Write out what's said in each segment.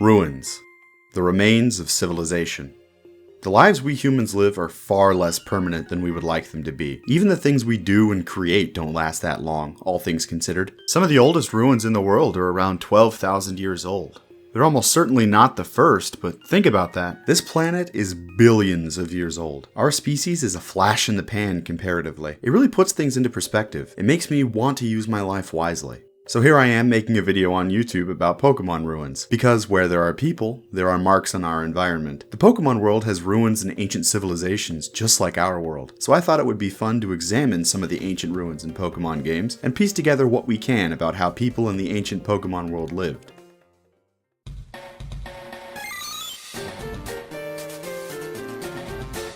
Ruins. The remains of civilization. The lives we humans live are far less permanent than we would like them to be. Even the things we do and create don't last that long, all things considered. Some of the oldest ruins in the world are around 12,000 years old. They're almost certainly not the first, but think about that. This planet is billions of years old. Our species is a flash in the pan comparatively. It really puts things into perspective. It makes me want to use my life wisely. So here I am making a video on YouTube about Pokémon ruins, because where there are people, there are marks on our environment. The Pokémon world has ruins and ancient civilizations just like our world, so I thought it would be fun to examine some of the ancient ruins in Pokémon games and piece together what we can about how people in the ancient Pokémon world lived.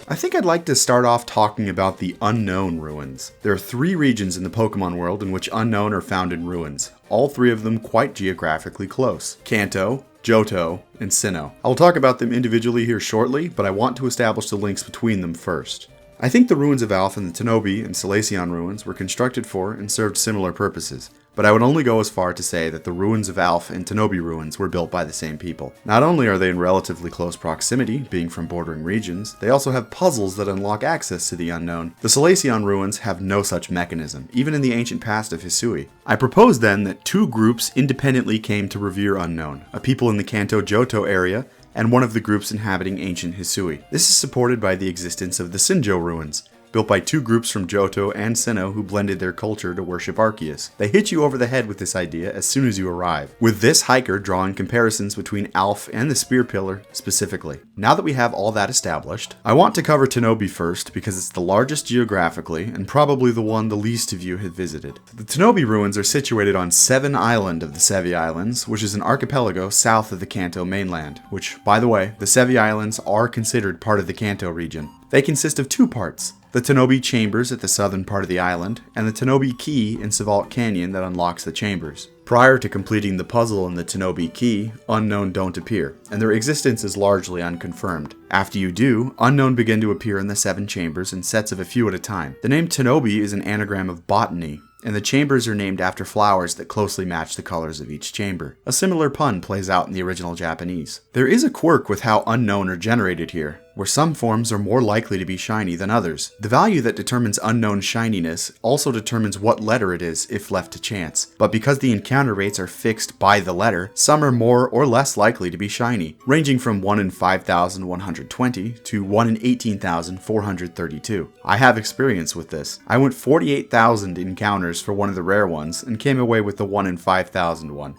I think I'd like to start off talking about the Unown ruins. There are 3 regions in the Pokemon world in which Unown are found in ruins, all 3 of them quite geographically close. Kanto, Johto, and Sinnoh. I'll talk about them individually here shortly, but I want to establish the links between them first. I think the ruins of Alph and the Tanoby and Solaceon ruins were constructed for and served similar purposes, but I would only go as far to say that the ruins of Alph and Tanoby ruins were built by the same people. Not only are they in relatively close proximity, being from bordering regions, they also have puzzles that unlock access to the unknown. The Solaceon ruins have no such mechanism, even in the ancient past of Hisui. I propose then that 2 groups independently came to revere Unown, a people in the Kanto-Johto area, and one of the groups inhabiting ancient Hisui. This is supported by the existence of the Sinjoh ruins, built by 2 groups from Johto and Sinnoh who blended their culture to worship Arceus. They hit you over the head with this idea as soon as you arrive, with this hiker drawing comparisons between Alph and the Spear Pillar specifically. Now that we have all that established, I want to cover Tanoby first because it's the largest geographically and probably the one the least of you have visited. The Tanoby ruins are situated on Seven Island of the Sevi Islands, which is an archipelago south of the Kanto mainland, which, by the way, the Sevi Islands are considered part of the Kanto region. They consist of 2 parts. The Tanoby Chambers at the southern part of the island, and the Tanoby Key in Savalt Canyon that unlocks the chambers. Prior to completing the puzzle in the Tanoby Key, Unown don't appear, and their existence is largely unconfirmed. After you do, Unown begin to appear in the 7 chambers in sets of a few at a time. The name Tanoby is an anagram of botany, and the chambers are named after flowers that closely match the colors of each chamber. A similar pun plays out in the original Japanese. There is a quirk with how Unown are generated here, where some forms are more likely to be shiny than others. The value that determines Unown shininess also determines what letter it is if left to chance, but because the encounter rates are fixed by the letter, some are more or less likely to be shiny, ranging from 1 in 5,120 to 1 in 18,432. I have experience with this. I went 48,000 encounters for one of the rare ones and came away with the 1 in 5,000 one.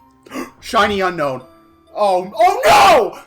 Shiny Unown! Oh no!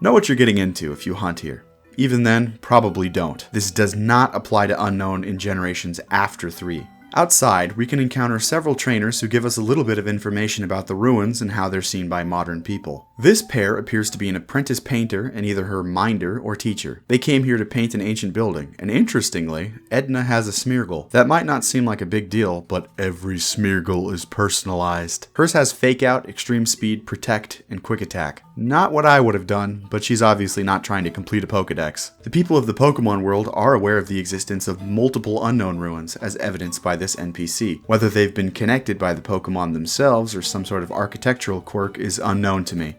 Know what you're getting into if you hunt here. Even then, probably don't. This does not apply to Unown in generations after 3. Outside, we can encounter several trainers who give us a little bit of information about the ruins and how they're seen by modern people. This pair appears to be an apprentice painter and either her minder or teacher. They came here to paint an ancient building, and interestingly, Edna has a Smeargle. That might not seem like a big deal, but every Smeargle is personalized. Hers has Fake Out, Extreme Speed, Protect, and Quick Attack. Not what I would have done, but she's obviously not trying to complete a Pokédex. The people of the Pokémon world are aware of the existence of multiple Unown ruins, as evidenced by this NPC. Whether they've been connected by the Pokémon themselves or some sort of architectural quirk is unknown to me.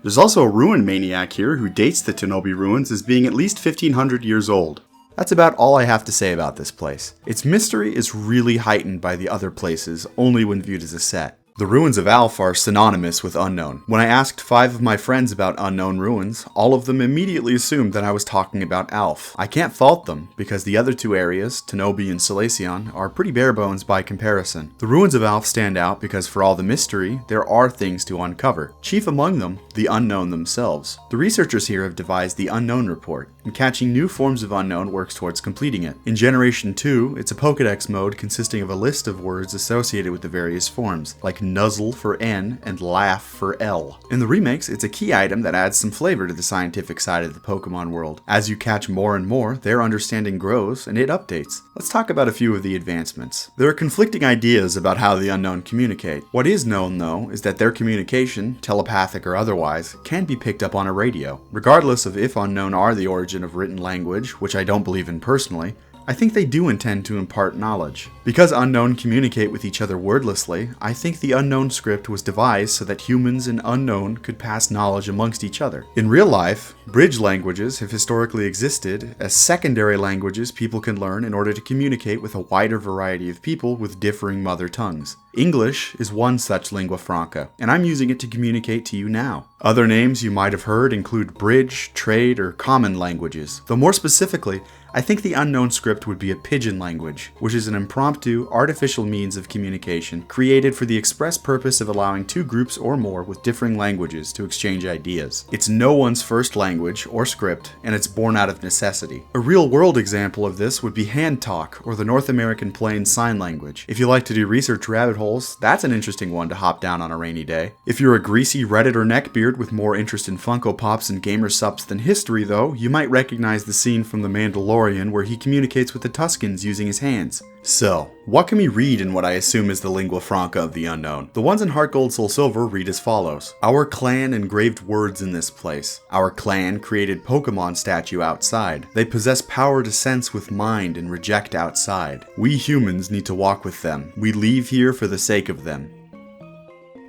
There's also a ruin maniac here who dates the Tanoby ruins as being at least 1500 years old. That's about all I have to say about this place. Its mystery is really heightened by the other places, only when viewed as a set. The ruins of Alph are synonymous with Unown. When I asked 5 of my friends about Unown ruins, all of them immediately assumed that I was talking about Alph. I can't fault them, because the other 2 areas, Tanoby and Solaceon, are pretty bare bones by comparison. The ruins of Alph stand out because for all the mystery, there are things to uncover. Chief among them, the Unown themselves. The researchers here have devised the Unown Report, and catching new forms of Unown works towards completing it. In Generation 2, it's a Pokédex mode consisting of a list of words associated with the various forms, like Nuzzle for N and Laugh for L. In the remakes, it's a key item that adds some flavor to the scientific side of the Pokemon world. As you catch more and more, their understanding grows and it updates. Let's talk about a few of the advancements. There are conflicting ideas about how the Unown communicate. What is known, though, is that their communication, telepathic or otherwise, can be picked up on a radio. Regardless of if Unown are the origin of written language, which I don't believe in personally, I think they do intend to impart knowledge. Because Unown communicate with each other wordlessly, I think the Unown script was devised so that humans and Unown could pass knowledge amongst each other. In real life, bridge languages have historically existed as secondary languages people can learn in order to communicate with a wider variety of people with differing mother tongues. English is one such lingua franca, and I'm using it to communicate to you now. Other names you might have heard include bridge, trade, or common languages, though more specifically, I think the Unown script would be a pidgin language, which is an impromptu, artificial means of communication created for the express purpose of allowing two groups or more with differing languages to exchange ideas. It's no one's first language or script, and it's born out of necessity. A real-world example of this would be Hand Talk, or the North American Plain Sign Language. If you like to do research rabbit holes, that's an interesting one to hop down on a rainy day. If you're a greasy Reddit or neckbeard with more interest in Funko Pops and gamer sups than history, though, you might recognize the scene from The Mandalorian where he communicates with the Tuskens using his hands. So, what can we read in what I assume is the lingua franca of the Unown? The ones in Heart Gold Soul Silver read as follows. Our clan engraved words in this place. Our clan created Pokemon statue outside. They possess power to sense with mind and reject outside. We humans need to walk with them. We leave here for the sake of them.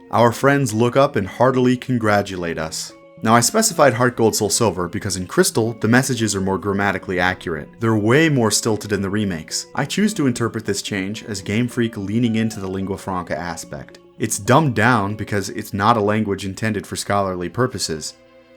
Our friends look up and heartily congratulate us. Now I specified Heart Gold Soul Silver because in Crystal, the messages are more grammatically accurate. They're way more stilted in the remakes. I choose to interpret this change as Game Freak leaning into the lingua franca aspect. It's dumbed down because it's not a language intended for scholarly purposes.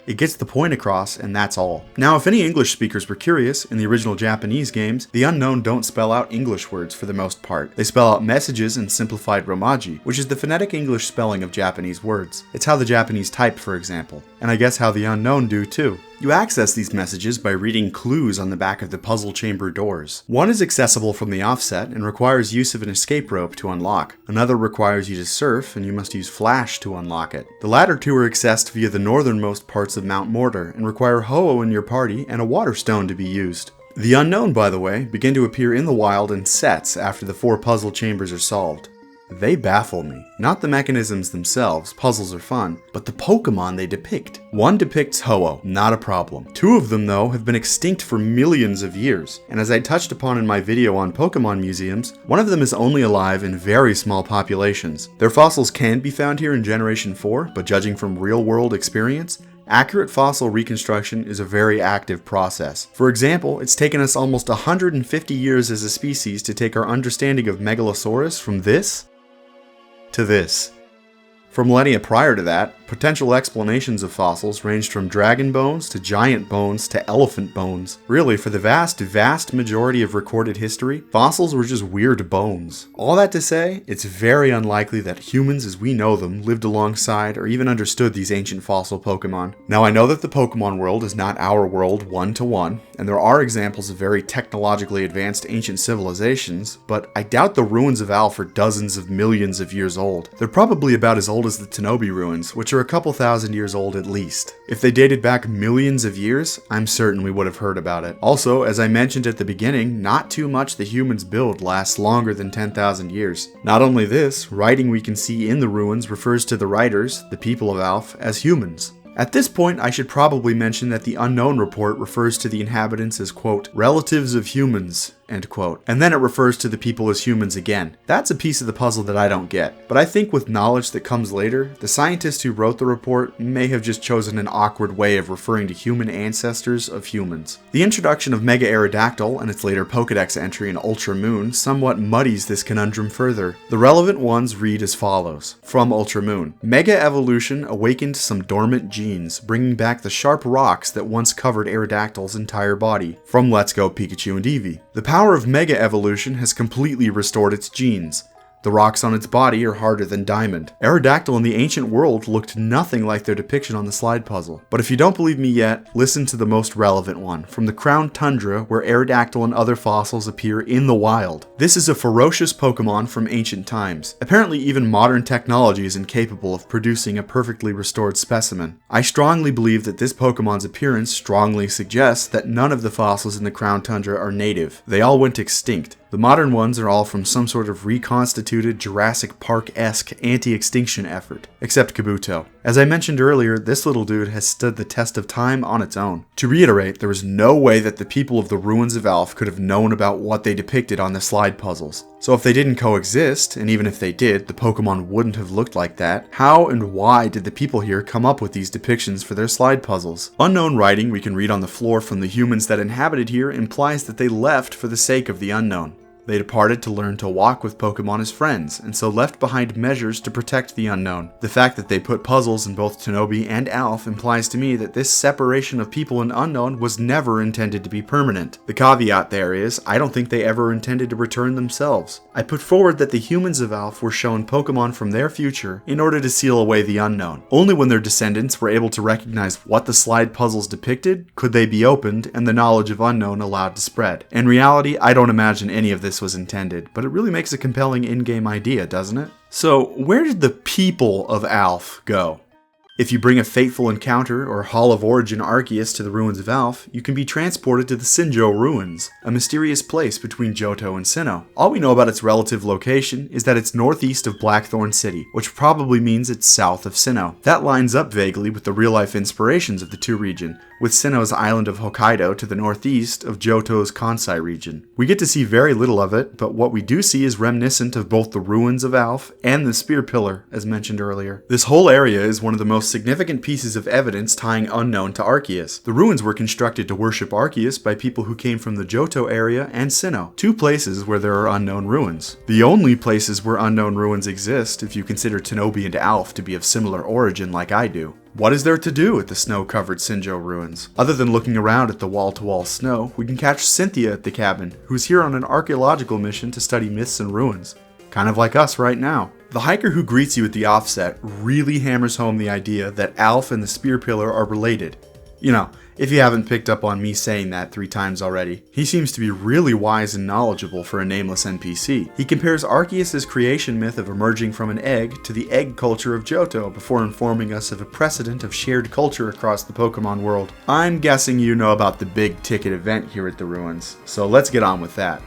It gets the point across, and that's all. Now, if any English speakers were curious, in the original Japanese games, the Unown don't spell out English words for the most part. They spell out messages in simplified Romaji, which is the phonetic English spelling of Japanese words. It's how the Japanese type, for example. And I guess how the Unown do too. You access these messages by reading clues on the back of the puzzle chamber doors. One is accessible from the offset and requires use of an escape rope to unlock. Another requires you to surf and you must use flash to unlock it. The latter two are accessed via the northernmost parts of Mount Mortar and require Ho-Oh in your party and a water stone to be used. The Unown, by the way, begin to appear in the wild in sets after the 4 puzzle chambers are solved. They baffle me. Not the mechanisms themselves, puzzles are fun, but the Pokemon they depict. One depicts Ho-Oh, not a problem. 2 of them, though, have been extinct for millions of years, and as I touched upon in my video on Pokemon museums, one of them is only alive in very small populations. Their fossils can be found here in Generation 4, but judging from real-world experience, accurate fossil reconstruction is a very active process. For example, it's taken us almost 150 years as a species to take our understanding of Megalosaurus from this to this. For millennia prior to that, potential explanations of fossils ranged from dragon bones to giant bones to elephant bones. Really, for the vast majority of recorded history, fossils were just weird bones. All that to say, it's very unlikely that humans as we know them lived alongside or even understood these ancient fossil Pokemon. Now I know that the Pokemon world is not our world one-to-one, and there are examples of very technologically advanced ancient civilizations, but I doubt the ruins of Alph are dozens of millions of years old. They're probably about as old as the Tanoby ruins, which are a couple thousand years old at least. If they dated back millions of years, I'm certain we would have heard about it. Also, as I mentioned at the beginning, not too much the humans build lasts longer than 10,000 years. Not only this, writing we can see in the ruins refers to the writers, the people of Alph, as humans. At this point, I should probably mention that the Unown report refers to the inhabitants as, quote, relatives of humans, end quote. And then it refers to the people as humans again. That's a piece of the puzzle that I don't get. But I think with knowledge that comes later, the scientist who wrote the report may have just chosen an awkward way of referring to human ancestors of humans. The introduction of Mega Aerodactyl and its later Pokedex entry in Ultra Moon somewhat muddies this conundrum further. The relevant ones read as follows. From Ultra Moon, Mega Evolution awakened some dormant genes, bringing back the sharp rocks that once covered Aerodactyl's entire body. From Let's Go Pikachu and Eevee. The power of Mega Evolution has completely restored its genes. The rocks on its body are harder than diamond. Aerodactyl in the ancient world looked nothing like their depiction on the slide puzzle. But if you don't believe me yet, listen to the most relevant one, from the Crown Tundra where Aerodactyl and other fossils appear in the wild. This is a ferocious Pokemon from ancient times. Apparently even modern technology is incapable of producing a perfectly restored specimen. I strongly believe that this Pokemon's appearance strongly suggests that none of the fossils in the Crown Tundra are native. They all went extinct. The modern ones are all from some sort of reconstituted instituted Jurassic Park-esque anti-extinction effort, except Kabuto. As I mentioned earlier, this little dude has stood the test of time on its own. To reiterate, there was no way that the people of the ruins of Alph could have known about what they depicted on the slide puzzles. So if they didn't coexist, and even if they did, the Pokemon wouldn't have looked like that, how and why did the people here come up with these depictions for their slide puzzles? Unknown writing we can read on the floor from the humans that inhabited here implies that they left for the sake of the unknown. They departed to learn to walk with Pokemon as friends, and so left behind measures to protect the unknown. The fact that they put puzzles in both Tanoby and Alph implies to me that this separation of people and unknown was never intended to be permanent. The caveat there is, I don't think they ever intended to return themselves. I put forward that the humans of Alph were shown Pokemon from their future in order to seal away the unknown. Only when their descendants were able to recognize what the slide puzzles depicted could they be opened and the knowledge of unknown allowed to spread. In reality, I don't imagine any of this was intended, but it really makes a compelling in-game idea, doesn't it? So, where did the people of Alph go? If you bring a fateful encounter or Hall of Origin Arceus to the ruins of Alph, you can be transported to the Sinjoh Ruins, a mysterious place between Johto and Sinnoh. All we know about its relative location is that it's northeast of Blackthorn City, which probably means it's south of Sinnoh. That lines up vaguely with the real-life inspirations of the two regions, with Sinnoh's island of Hokkaido to the northeast of Johto's Kansai region. We get to see very little of it, but what we do see is reminiscent of both the ruins of Alph and the Spear Pillar, as mentioned earlier. This whole area is one of the most significant pieces of evidence tying Unown to Arceus. The ruins were constructed to worship Arceus by people who came from the Johto area and Sinnoh, two places where there are unknown ruins. The only places where unknown ruins exist, if you consider Tanoby and Alph to be of similar origin like I do. What is there to do at the snow-covered Sinjoh ruins? Other than looking around at the wall-to-wall snow, we can catch Cynthia at the cabin, who's here on an archaeological mission to study myths and ruins. Kind of like us right now. The hiker who greets you at the offset really hammers home the idea that Alph and the Spear Pillar are related. You know, if you haven't picked up on me saying that 3 times already. He seems to be really wise and knowledgeable for a nameless NPC. He compares Arceus' creation myth of emerging from an egg to the egg culture of Johto before informing us of a precedent of shared culture across the Pokemon world. I'm guessing you know about the big ticket event here at the ruins, so let's get on with that.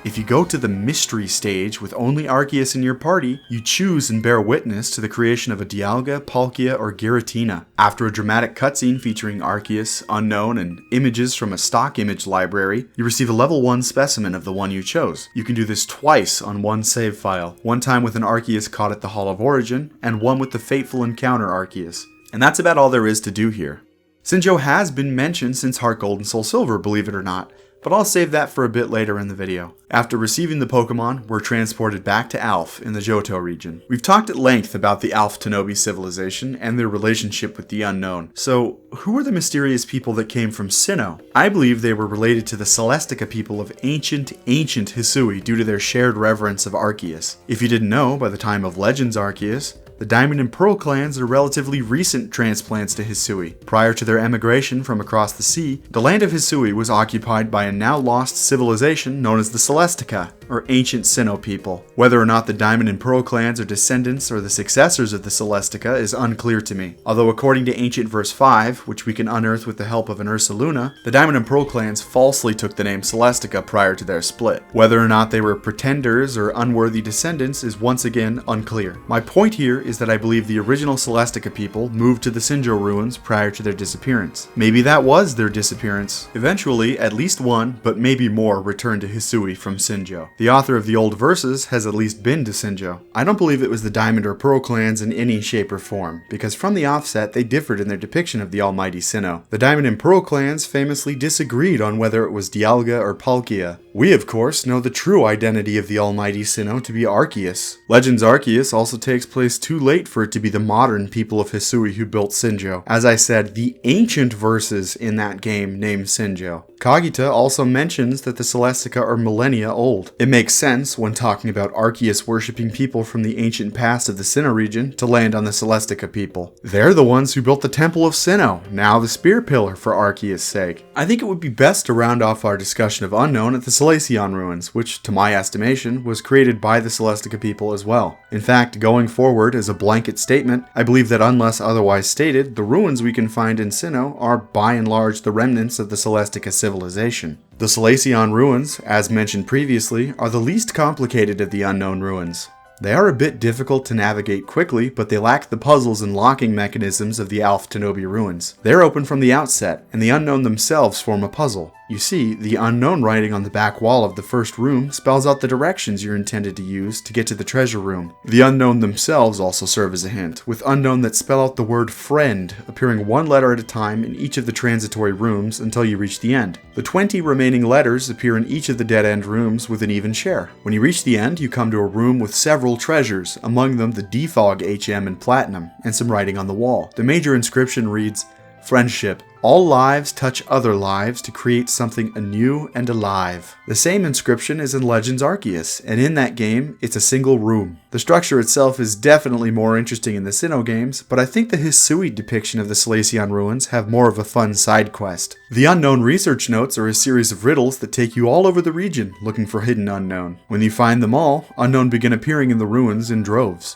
If you go to the Mistri stage with only Arceus in your party, you choose and bear witness to the creation of a Dialga, Palkia, or Giratina. After a dramatic cutscene featuring Arceus, Unown, and images from a stock image library, you receive a level 1 specimen of the one you chose. You can do this twice on one save file, one time with an Arceus caught at the Hall of Origin, and one with the fateful encounter Arceus. And that's about all there is to do here. Sinjoh has been mentioned since Heart Gold and Soul Silver, believe it or not, but I'll save that for a bit later in the video. After receiving the Pokemon, we're transported back to Alph in the Johto region. We've talked at length about the Alph-Tanoby civilization and their relationship with the unknown. So, who are the mysterious people that came from Sinnoh? I believe they were related to the Celestica people of ancient Hisui due to their shared reverence of Arceus. If you didn't know, by the time of Legends Arceus, the Diamond and Pearl clans are relatively recent transplants to Hisui. Prior to their emigration from across the sea, the land of Hisui was occupied by a now lost civilization known as the Celestica, or ancient Sinnoh people. Whether or not the Diamond and Pearl clans are descendants or the successors of the Celestica is unclear to me. Although according to Ancient Verse 5, which we can unearth with the help of an Ursaluna, the Diamond and Pearl clans falsely took the name Celestica prior to their split. Whether or not they were pretenders or unworthy descendants is once again unclear. My point here is that I believe the original Celestica people moved to the Sinjoh ruins prior to their disappearance. Maybe that was their disappearance. Eventually, at least one, but maybe more, returned to Hisui from Sinjoh. The author of the old verses has at least been to Sinjoh. I don't believe it was the Diamond or Pearl clans in any shape or form, because from the offset they differed in their depiction of the almighty Sinnoh. The Diamond and Pearl clans famously disagreed on whether it was Dialga or Palkia. We, of course, know the true identity of the almighty Sinnoh to be Arceus. Legends Arceus also takes place too late for it to be the modern people of Hisui who built Sinjoh. As I said, the ancient verses in that game name Sinjoh. Cogita also mentions that the Celestica are millennia old. It makes sense when talking about Arceus worshipping people from the ancient past of the Sinnoh region to land on the Celestica people. They're the ones who built the Temple of Sinnoh, now the Spear Pillar for Arceus' sake. I think it would be best to round off our discussion of Unown at the Solaceon Ruins, which, to my estimation, was created by the Celestica people as well. In fact, going forward as a blanket statement, I believe that unless otherwise stated, the ruins we can find in Sinnoh are by and large the remnants of the Celestica civilization. The Solaceon Ruins, as mentioned previously, are the least complicated of the Unown ruins. They are a bit difficult to navigate quickly, but they lack the puzzles and locking mechanisms of the Alph Tanoby ruins. They're open from the outset, and the Unown themselves form a puzzle. You see, the Unown writing on the back wall of the first room spells out the directions you're intended to use to get to the treasure room. The Unown themselves also serve as a hint, with Unown that spell out the word friend, appearing one letter at a time in each of the transitory rooms until you reach the end. The 20 remaining letters appear in each of the dead-end rooms with an even share. When you reach the end, you come to a room with several treasures, among them the Defog HM in Platinum, and some writing on the wall. The major inscription reads, "Friendship. All lives touch other lives to create something anew and alive." The same inscription is in Legends Arceus, and in that game, it's a single room. The structure itself is definitely more interesting in the Sinnoh games, but I think the Hisui depiction of the Solaceon ruins have more of a fun side quest. The Unown research notes are a series of riddles that take you all over the region looking for hidden Unown. When you find them all, Unown begin appearing in the ruins in droves.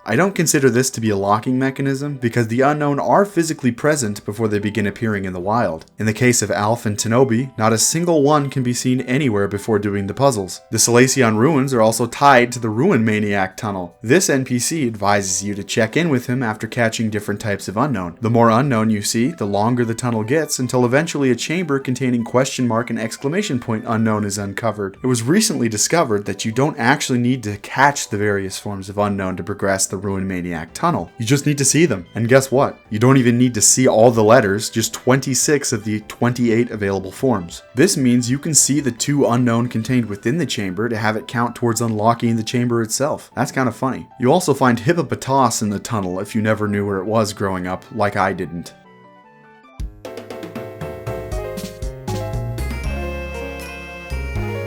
I don't consider this to be a locking mechanism because the Unown are physically present before they begin appearing in the wild. In the case of Alph and Tanoby, not a single one can be seen anywhere before doing the puzzles. The Solaceon ruins are also tied to the Ruin Maniac tunnel. This NPC advises you to check in with him after catching different types of Unown. The more Unown you see, the longer the tunnel gets until eventually a chamber containing question mark and exclamation point Unown is uncovered. It was recently discovered that you don't actually need to catch the various forms of Unown to progress the Ruin Maniac tunnel. You just need to see them. And guess what? You don't even need to see all the letters, just 26 of the 28 available forms. This means you can see the 2 Unown contained within the chamber to have it count towards unlocking the chamber itself. That's kind of funny. You also find Hippopotas in the tunnel if you never knew where it was growing up, like I didn't.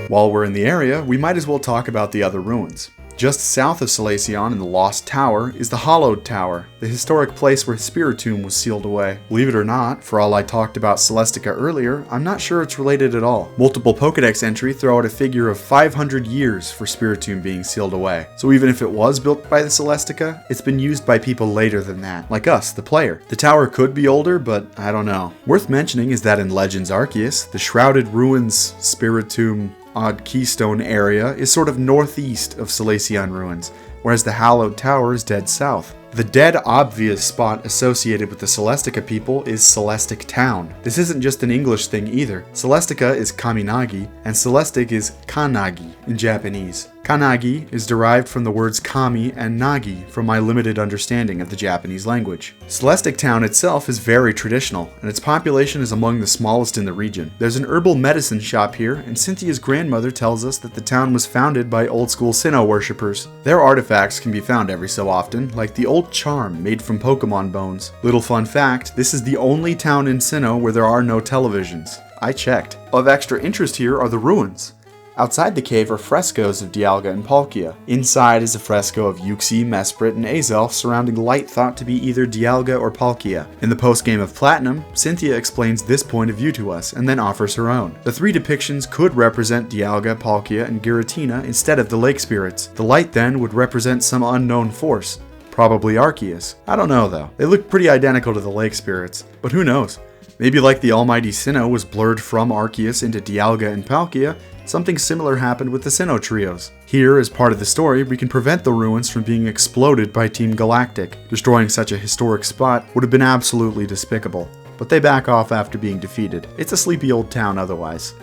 While we're in the area, we might as well talk about the other ruins. Just south of Solaceon in the Lost Tower is the Hallowed Tower, the historic place where Spiritomb was sealed away. Believe it or not, for all I talked about Celestica earlier, I'm not sure it's related at all. Multiple Pokédex entry throw out a figure of 500 years for Spiritomb being sealed away. So even if it was built by the Celestica, it's been used by people later than that, like us, the player. The tower could be older, but I don't know. Worth mentioning is that in Legends Arceus, the Shrouded Ruins Spiritomb Odd Keystone area is sort of northeast of Solaceon Ruins, whereas the Hallowed Tower is dead south. The dead obvious spot associated with the Celestica people is Celestic Town. This isn't just an English thing either. Celestica is Kaminagi, and Celestic is Kanagi in Japanese. Kanagi is derived from the words kami and nagi from my limited understanding of the Japanese language. Celestic Town itself is very traditional, and its population is among the smallest in the region. There's an herbal medicine shop here, and Cynthia's grandmother tells us that the town was founded by old school Sinnoh worshippers. Their artifacts can be found every so often, like the old charm made from Pokemon bones. Little fun fact, this is the only town in Sinnoh where there are no televisions. I checked. Of extra interest here are the ruins. Outside the cave are frescoes of Dialga and Palkia. Inside is a fresco of Uxie, Mesprit, and Azelf surrounding light thought to be either Dialga or Palkia. In the post-game of Platinum, Cynthia explains this point of view to us, and then offers her own. The 3 depictions could represent Dialga, Palkia, and Giratina instead of the lake spirits. The light then would represent some unknown force. Probably Arceus. I don't know though. They look pretty identical to the lake spirits, but who knows? Maybe like the almighty Sinnoh was blurred from Arceus into Dialga and Palkia, something similar happened with the Sinnoh trios. Here, as part of the story, we can prevent the ruins from being exploded by Team Galactic. Destroying such a historic spot would have been absolutely despicable, but they back off after being defeated. It's a sleepy old town otherwise.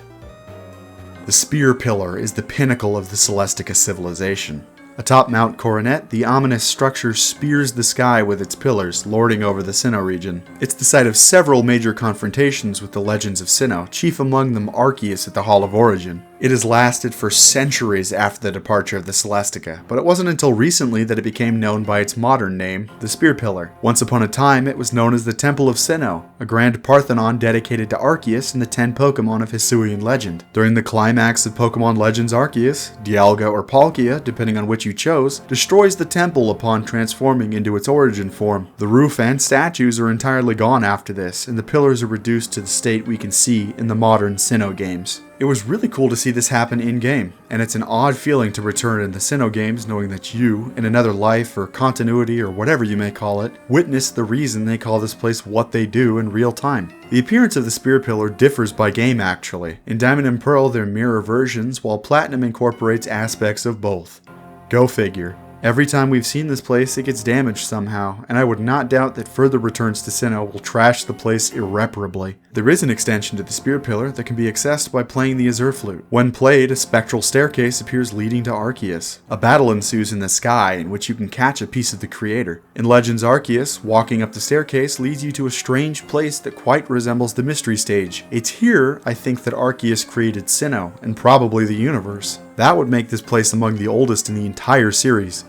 The Spear Pillar is the pinnacle of the Celestica civilization. Atop Mount Coronet, the ominous structure spears the sky with its pillars, lording over the Sinnoh region. It's the site of several major confrontations with the legends of Sinnoh, chief among them Arceus at the Hall of Origin. It has lasted for centuries after the departure of the Celestica, but it wasn't until recently that it became known by its modern name, the Spear Pillar. Once upon a time, it was known as the Temple of Sinnoh, a grand Parthenon dedicated to Arceus and the 10 Pokémon of Hisuian legend. During the climax of Pokémon Legends Arceus, Dialga or Palkia, depending on which you chose, destroys the temple upon transforming into its origin form. The roof and statues are entirely gone after this, and the pillars are reduced to the state we can see in the modern Sinnoh games. It was really cool to see this happen in-game, and it's an odd feeling to return in the Sinnoh games knowing that you, in another life or continuity or whatever you may call it, witnessed the reason they call this place what they do in real time. The appearance of the Spear Pillar differs by game actually. In Diamond and Pearl they're mirror versions, while Platinum incorporates aspects of both. Go figure. Every time we've seen this place, it gets damaged somehow, and I would not doubt that further returns to Sinnoh will trash the place irreparably. There is an extension to the Spear Pillar that can be accessed by playing the Azure Flute. When played, a spectral staircase appears leading to Arceus. A battle ensues in the sky in which you can catch a piece of the creator. In Legends Arceus, walking up the staircase leads you to a strange place that quite resembles the Mistri stage. It's here, I think, that Arceus created Sinnoh, and probably the universe. That would make this place among the oldest in the entire series.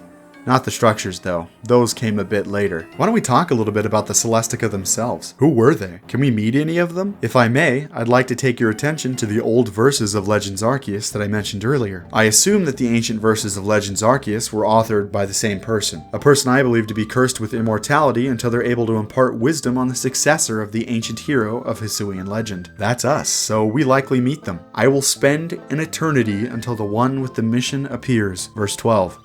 Not the structures though, those came a bit later. Why don't we talk a little bit about the Celestica themselves? Who were they? Can we meet any of them? If I may, I'd like to take your attention to the old verses of Legends Arceus that I mentioned earlier. I assume that the ancient verses of Legends Arceus were authored by the same person. A person I believe to be cursed with immortality until they're able to impart wisdom on the successor of the ancient hero of Hisui and legend. That's us, so we likely meet them. I will spend an eternity until the one with the mission appears. Verse 12.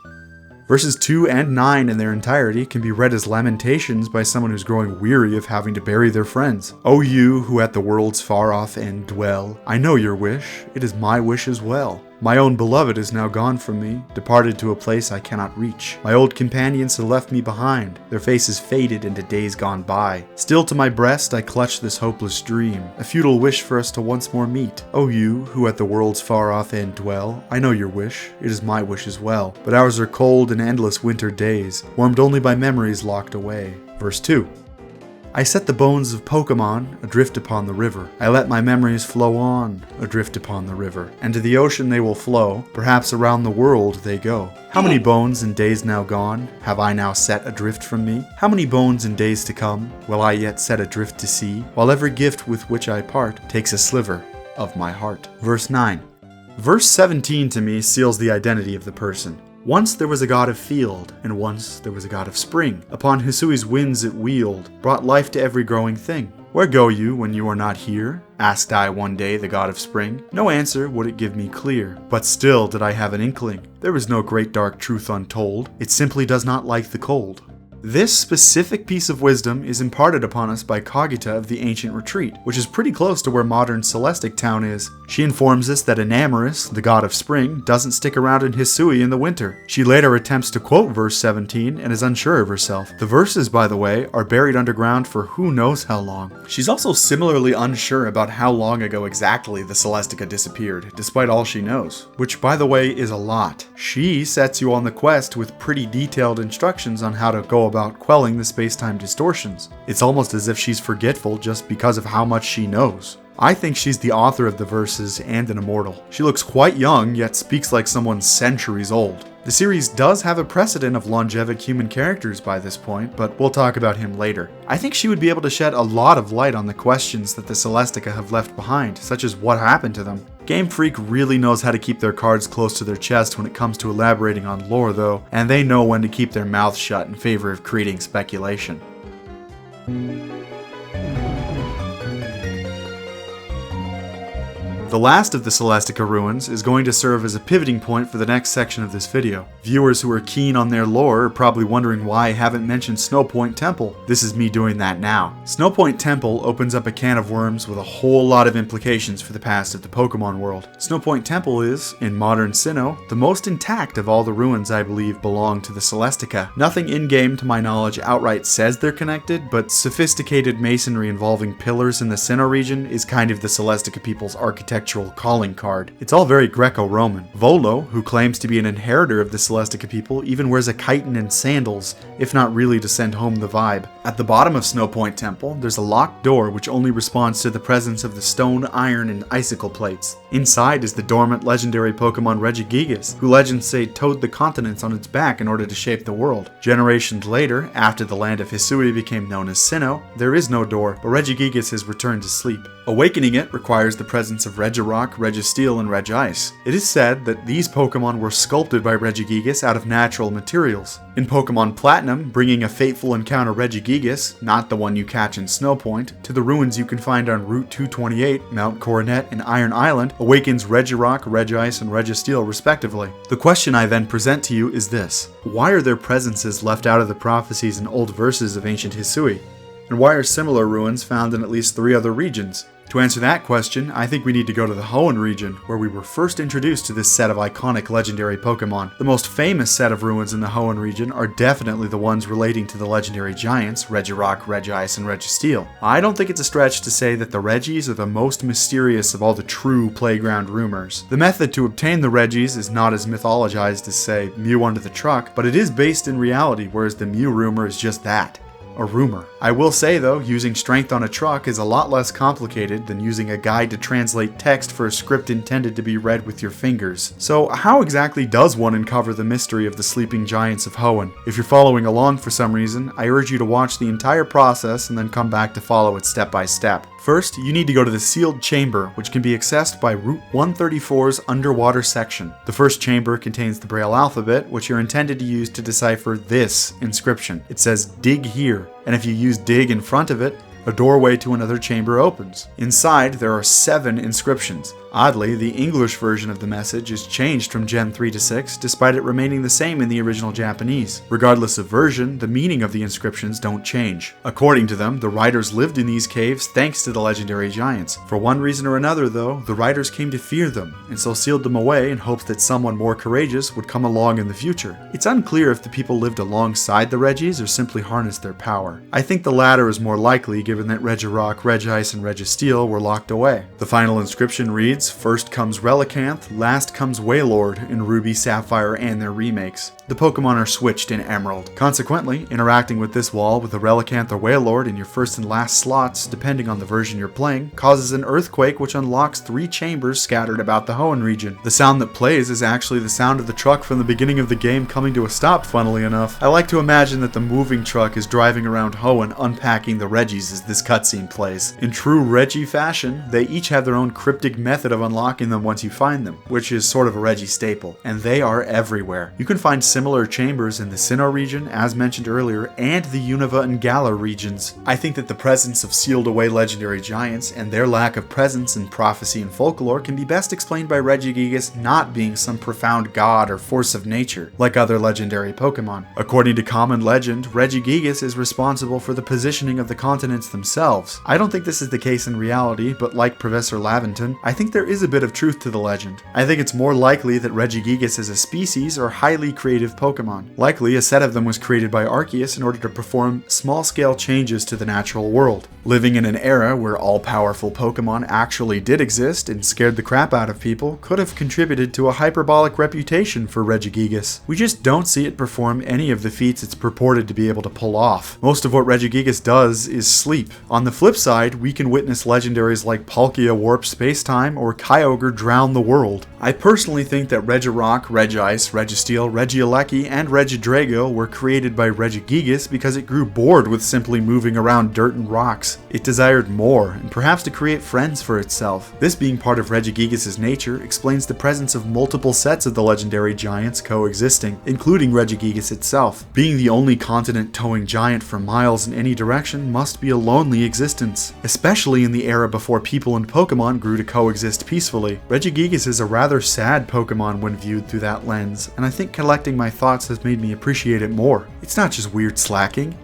Verses 2 and 9 in their entirety can be read as lamentations by someone who's growing weary of having to bury their friends. O you who at the world's far off end dwell, I know your wish, it is my wish as well. My own beloved is now gone from me, departed to a place I cannot reach. My old companions have left me behind, their faces faded into days gone by. Still to my breast I clutch this hopeless dream, a futile wish for us to once more meet. O you, who at the world's far off end dwell, I know your wish, it is my wish as well. But ours are cold and endless winter days, warmed only by memories locked away. Verse 2. I set the bones of Pokémon adrift upon the river. I let my memories flow on, adrift upon the river. And to the ocean they will flow, perhaps around the world they go. How many bones and days now gone have I now set adrift from me? How many bones and days to come will I yet set adrift to sea? While every gift with which I part takes a sliver of my heart. Verse 9. Verse 17 to me seals the identity of the person. Once there was a god of field, and once there was a god of spring. Upon Hisui's winds it wheeled, brought life to every growing thing. Where go you when you are not here? Asked I one day the god of spring. No answer would it give me clear, but still did I have an inkling. There is no great dark truth untold, it simply does not like the cold. This specific piece of wisdom is imparted upon us by Cogita of the Ancient Retreat, which is pretty close to where modern Celestic Town is. She informs us that Enamorus, the god of spring, doesn't stick around in Hisui in the winter. She later attempts to quote verse 17 and is unsure of herself. The verses, by the way, are buried underground for who knows how long. She's also similarly unsure about how long ago exactly the Celestica disappeared, despite all she knows, which by the way is a lot. She sets you on the quest with pretty detailed instructions on how to go about quelling the space-time distortions. It's almost as if she's forgetful just because of how much she knows. I think she's the author of the verses and an immortal. She looks quite young, yet speaks like someone centuries old. The series does have a precedent of longevic human characters by this point, but we'll talk about him later. I think she would be able to shed a lot of light on the questions that the Celestica have left behind, such as what happened to them. Game Freak really knows how to keep their cards close to their chest when it comes to elaborating on lore though, and they know when to keep their mouths shut in favor of creating speculation. The last of the Celestica ruins is going to serve as a pivoting point for the next section of this video. Viewers who are keen on their lore are probably wondering why I haven't mentioned Snowpoint Temple. This is me doing that now. Snowpoint Temple opens up a can of worms with a whole lot of implications for the past of the Pokemon world. Snowpoint Temple is, in modern Sinnoh, the most intact of all the ruins I believe belong to the Celestica. Nothing in-game to my knowledge outright says they're connected, but sophisticated masonry involving pillars in the Sinnoh region is kind of the Celestica people's architectural calling card. It's all very Greco-Roman. Volo, who claims to be an inheritor of the Celestica people, even wears a chitin and sandals, if not really to send home the vibe. At the bottom of Snowpoint Temple, there's a locked door which only responds to the presence of the stone, iron, and icicle plates. Inside is the dormant legendary Pokemon Regigigas, who legends say towed the continents on its back in order to shape the world. Generations later, after the land of Hisui became known as Sinnoh, there is no door, but Regigigas has returned to sleep. Awakening it requires the presence of Regi Regirock, Registeel, and Regice. It is said that these Pokemon were sculpted by Regigigas out of natural materials. In Pokemon Platinum, bringing a fateful encounter Regigigas, not the one you catch in Snowpoint, to the ruins you can find on Route 228, Mount Coronet, and Iron Island, awakens Regirock, Regice, and Registeel respectively. The question I then present to you is this: why are their presences left out of the prophecies and old verses of ancient Hisui? And why are similar ruins found in at least 3 other regions? To answer that question, I think we need to go to the Hoenn region, where we were first introduced to this set of iconic legendary Pokemon. The most famous set of ruins in the Hoenn region are definitely the ones relating to the legendary giants, Regirock, Regice, and Registeel. I don't think it's a stretch to say that the Regis are the most mysterious of all the true playground rumors. The method to obtain the Regis is not as mythologized as, say, Mew under the truck, but it is based in reality, whereas the Mew rumor is just that. A rumor. I will say though, using strength on a truck is a lot less complicated than using a guide to translate text for a script intended to be read with your fingers. So how exactly does one uncover the mystery of the sleeping giants of Hoenn? If you're following along for some reason, I urge you to watch the entire process and then come back to follow it step by step. First, you need to go to the sealed chamber, which can be accessed by Route 134's underwater section. The first chamber contains the Braille alphabet, which you're intended to use to decipher this inscription. It says, "Dig here," and if you use dig in front of it, a doorway to another chamber opens. Inside, there are 7 inscriptions. Oddly, the English version of the message is changed from Gen 3 to 6, despite it remaining the same in the original Japanese. Regardless of version, the meaning of the inscriptions don't change. According to them, the writers lived in these caves thanks to the legendary giants. For one reason or another, though, the writers came to fear them, and so sealed them away in hopes that someone more courageous would come along in the future. It's unclear if the people lived alongside the Regis or simply harnessed their power. I think the latter is more likely, given that Regirock, Regice, and Registeel were locked away. The final inscription reads, "First comes Relicanth, last comes Wailord" in Ruby, Sapphire, and their remakes. The Pokemon are switched in Emerald. Consequently, interacting with this wall with a Relicanth or Wailord in your first and last slots, depending on the version you're playing, causes an earthquake which unlocks 3 chambers scattered about the Hoenn region. The sound that plays is actually the sound of the truck from the beginning of the game coming to a stop, funnily enough. I like to imagine that the moving truck is driving around Hoenn unpacking the Regis as this cutscene plays. In true Regi fashion, they each have their own cryptic method of unlocking them once you find them, which is sort of a Regi staple, and they are everywhere. You can find similar chambers in the Sinnoh region, as mentioned earlier, and the Unova and Galar regions. I think that the presence of sealed away legendary giants and their lack of presence in prophecy and folklore can be best explained by Regigigas not being some profound god or force of nature, like other legendary Pokemon. According to common legend, Regigigas is responsible for the positioning of the continents themselves. I don't think this is the case in reality, but like Professor Laventon, I think there is a bit of truth to the legend. I think it's more likely that Regigigas as a species are highly creative Pokemon. Likely, a set of them was created by Arceus in order to perform small-scale changes to the natural world. Living in an era where all-powerful Pokemon actually did exist and scared the crap out of people could have contributed to a hyperbolic reputation for Regigigas. We just don't see it perform any of the feats it's purported to be able to pull off. Most of what Regigigas does is sleep. On the flip side, we can witness legendaries like Palkia warp space-time or Kyogre drown the world. I personally think that Regirock, Regice, Registeel, Regieleki, and Regidrago were created by Regigigas because it grew bored with simply moving around dirt and rocks. It desired more, and perhaps to create friends for itself. This being part of Regigigas' nature explains the presence of multiple sets of the legendary giants coexisting, including Regigigas itself. Being the only continent-towing giant for miles in any direction must be a lonely existence, especially in the era before people and Pokemon grew to coexist peacefully. Regigigas is a rather sad Pokemon when viewed through that lens, and I think collecting my thoughts has made me appreciate it more. It's not just weird slacking.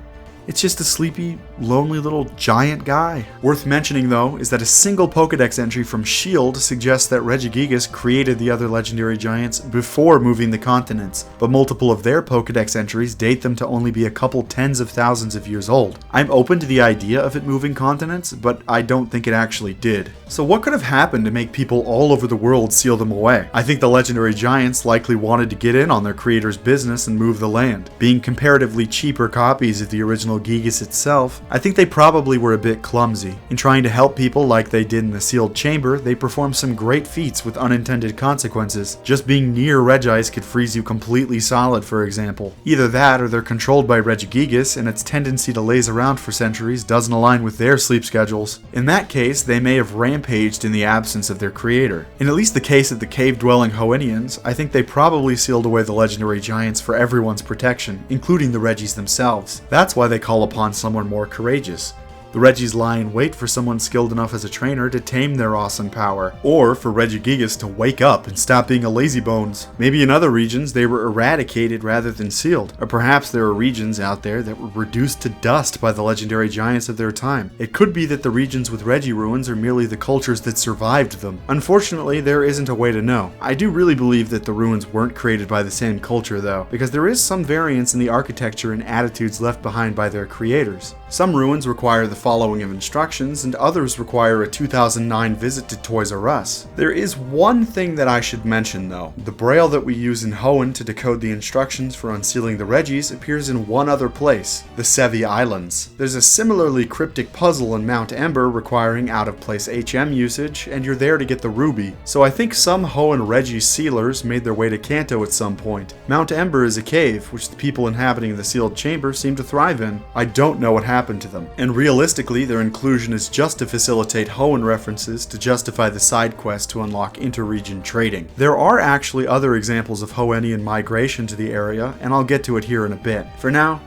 It's just a sleepy, lonely little giant guy. Worth mentioning though is that a single Pokedex entry from S.H.I.E.L.D. suggests that Regigigas created the other legendary giants before moving the continents, but multiple of their Pokedex entries date them to only be a couple tens of thousands of years old. I'm open to the idea of it moving continents, but I don't think it actually did. So what could have happened to make people all over the world seal them away? I think the legendary giants likely wanted to get in on their creator's business and move the land. Being comparatively cheaper copies of the original Gigas itself, I think they probably were a bit clumsy. In trying to help people like they did in the sealed chamber, they performed some great feats with unintended consequences. Just being near Regice could freeze you completely solid, for example. Either that, or they're controlled by Regigigas, and its tendency to laze around for centuries doesn't align with their sleep schedules. In that case, they may have rampaged in the absence of their creator. In at least the case of the cave-dwelling Hoennians, I think they probably sealed away the legendary giants for everyone's protection, including the Regis themselves. That's why they call upon someone more courageous. The Regis lie in wait for someone skilled enough as a trainer to tame their awesome power, or for Regigigas to wake up and stop being a lazybones. Maybe in other regions they were eradicated rather than sealed, or perhaps there are regions out there that were reduced to dust by the legendary giants of their time. It could be that the regions with Regi ruins are merely the cultures that survived them. Unfortunately, there isn't a way to know. I do really believe that the ruins weren't created by the same culture though, because there is some variance in the architecture and attitudes left behind by their creators. Some ruins require the following of instructions, and others require a 2009 visit to Toys R Us. There is one thing that I should mention though. The braille that we use in Hoenn to decode the instructions for unsealing the Regis appears in one other place, the Sevi Islands. There's a similarly cryptic puzzle in Mount Ember requiring out-of-place HM usage, and you're there to get the ruby. So I think some Hoenn Regi sealers made their way to Kanto at some point. Mount Ember is a cave, which the people inhabiting the sealed chamber seem to thrive in. I don't know what happened to them, and realistically their inclusion is just to facilitate Hoenn references to justify the side quest to unlock inter-region trading. There are actually other examples of Hoennian migration to the area, and I'll get to it here in a bit. For now,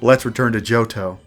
let's return to Johto.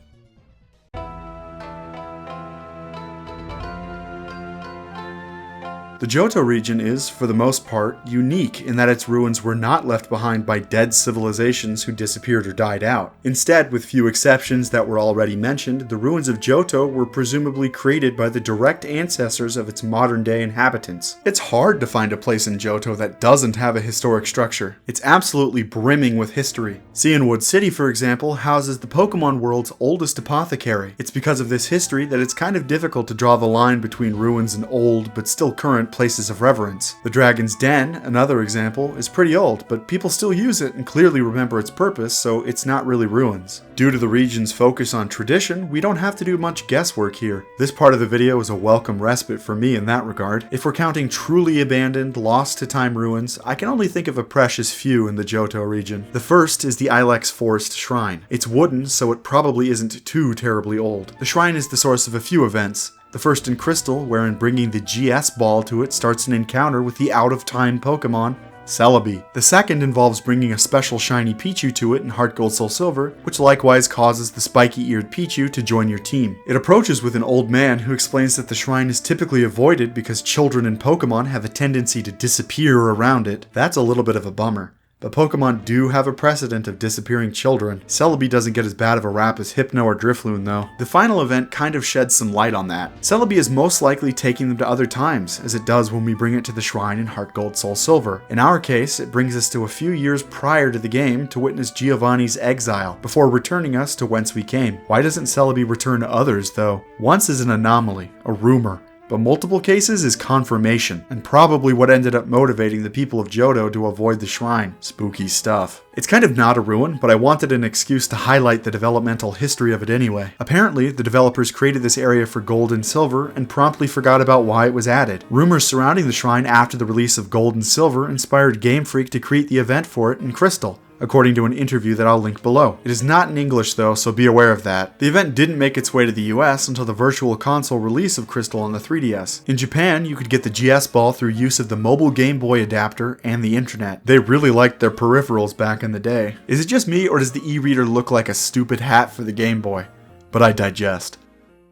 The Johto region is, for the most part, unique in that its ruins were not left behind by dead civilizations who disappeared or died out. Instead, with few exceptions that were already mentioned, the ruins of Johto were presumably created by the direct ancestors of its modern-day inhabitants. It's hard to find a place in Johto that doesn't have a historic structure. It's absolutely brimming with history. Cianwood City, for example, houses the Pokémon world's oldest apothecary. It's because of this history that it's kind of difficult to draw the line between ruins and old, but still current places of reverence. The Dragon's Den, another example, is pretty old, but people still use it and clearly remember its purpose, so it's not really ruins. Due to the region's focus on tradition, we don't have to do much guesswork here. This part of the video is a welcome respite for me in that regard. If we're counting truly abandoned, lost to time ruins, I can only think of a precious few in the Johto region. The first is the Ilex Forest Shrine. It's wooden, so it probably isn't too terribly old. The shrine is the source of a few events. The first in Crystal, wherein bringing the GS ball to it starts an encounter with the out-of-time Pokemon, Celebi. The second involves bringing a special shiny Pichu to it in Heart Gold Soul Silver, which likewise causes the spiky-eared Pichu to join your team. It approaches with an old man who explains that the shrine is typically avoided because children in Pokemon have a tendency to disappear around it. That's a little bit of a bummer. But Pokemon do have a precedent of disappearing children. Celebi doesn't get as bad of a rap as Hypno or Drifloon though. The final event kind of sheds some light on that. Celebi is most likely taking them to other times, as it does when we bring it to the shrine in Heart Gold Soul Silver. In our case, it brings us to a few years prior to the game to witness Giovanni's exile, before returning us to whence we came. Why doesn't Celebi return to others though? Once is an anomaly, a rumor. But multiple cases is confirmation, and probably what ended up motivating the people of Johto to avoid the shrine. Spooky stuff. It's kind of not a ruin, but I wanted an excuse to highlight the developmental history of it anyway. Apparently, the developers created this area for Gold and Silver and promptly forgot about why it was added. Rumors surrounding the shrine after the release of Gold and Silver inspired Game Freak to create the event for it in Crystal, according to an interview that I'll link below. It is not in English though, so be aware of that. The event didn't make its way to the US until the Virtual Console release of Crystal on the 3DS. In Japan, you could get the GS Ball through use of the mobile Game Boy adapter and the internet. They really liked their peripherals back in the day. Is it just me, or does the e-reader look like a stupid hat for the Game Boy? But I digest.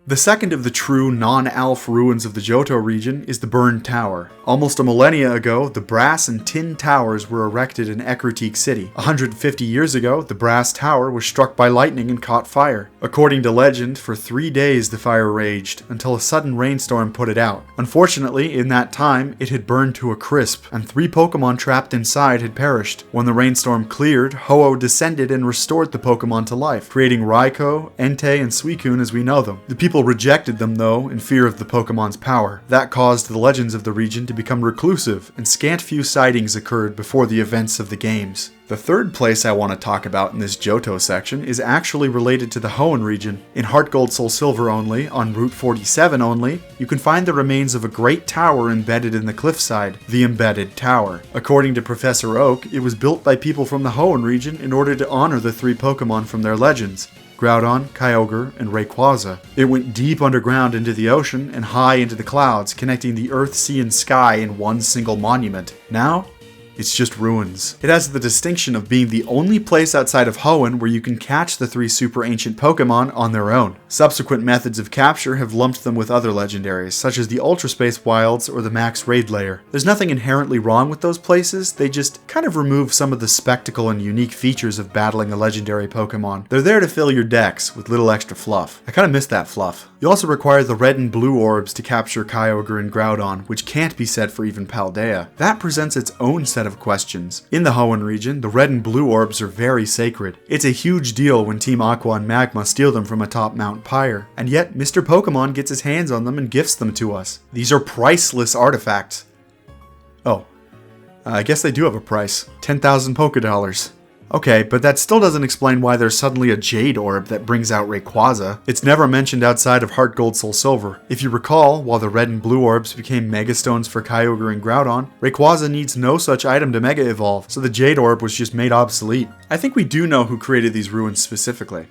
The second of the true non-Alph ruins of the Johto region is the Burned Tower. Almost a millennia ago, the brass and tin towers were erected in Ekritique City. 150 years ago, the brass tower was struck by lightning and caught fire. According to legend, for 3 days the fire raged, until a sudden rainstorm put it out. Unfortunately, in that time, it had burned to a crisp, and 3 Pokemon trapped inside had perished. When the rainstorm cleared, Ho-Oh descended and restored the Pokemon to life, creating Raikou, Entei, and Suicune as we know them. The people People rejected them though in fear of the Pokemon's power. That caused the legends of the region to become reclusive, and scant few sightings occurred before the events of the games. The third place I want to talk about in this Johto section is actually related to the Hoenn region. In Heart Gold Soul Silver only, on Route 47 only, you can find the remains of a great tower embedded in the cliffside, the Embedded Tower. According to Professor Oak, it was built by people from the Hoenn region in order to honor the three Pokemon from their legends: Groudon, Kyogre, and Rayquaza. It went deep underground into the ocean and high into the clouds, connecting the earth, sea, and sky in one single monument. Now, it's just ruins. It has the distinction of being the only place outside of Hoenn where you can catch the three super ancient Pokemon on their own. Subsequent methods of capture have lumped them with other legendaries, such as the Ultra Space Wilds or the Max Raid Lair. There's nothing inherently wrong with those places, they just kind of remove some of the spectacle and unique features of battling a legendary Pokemon. They're there to fill your decks with little extra fluff. I kind of miss that fluff. You also require the red and blue orbs to capture Kyogre and Groudon, which can't be said for even Paldea. That presents its own set of questions. In the Hoenn region, the red and blue orbs are very sacred. It's a huge deal when Team Aqua and Magma steal them from atop Mount Pyre, and yet Mr. Pokemon gets his hands on them and gifts them to us. These are priceless artifacts. Oh, I guess they do have a price. 10,000 Pokédollars. Okay, but that still doesn't explain why there's suddenly a Jade Orb that brings out Rayquaza. It's never mentioned outside of Heart Gold Soul Silver. If you recall, while the red and blue orbs became Mega Stones for Kyogre and Groudon, Rayquaza needs no such item to Mega Evolve, so the Jade Orb was just made obsolete. I think we do know who created these ruins specifically.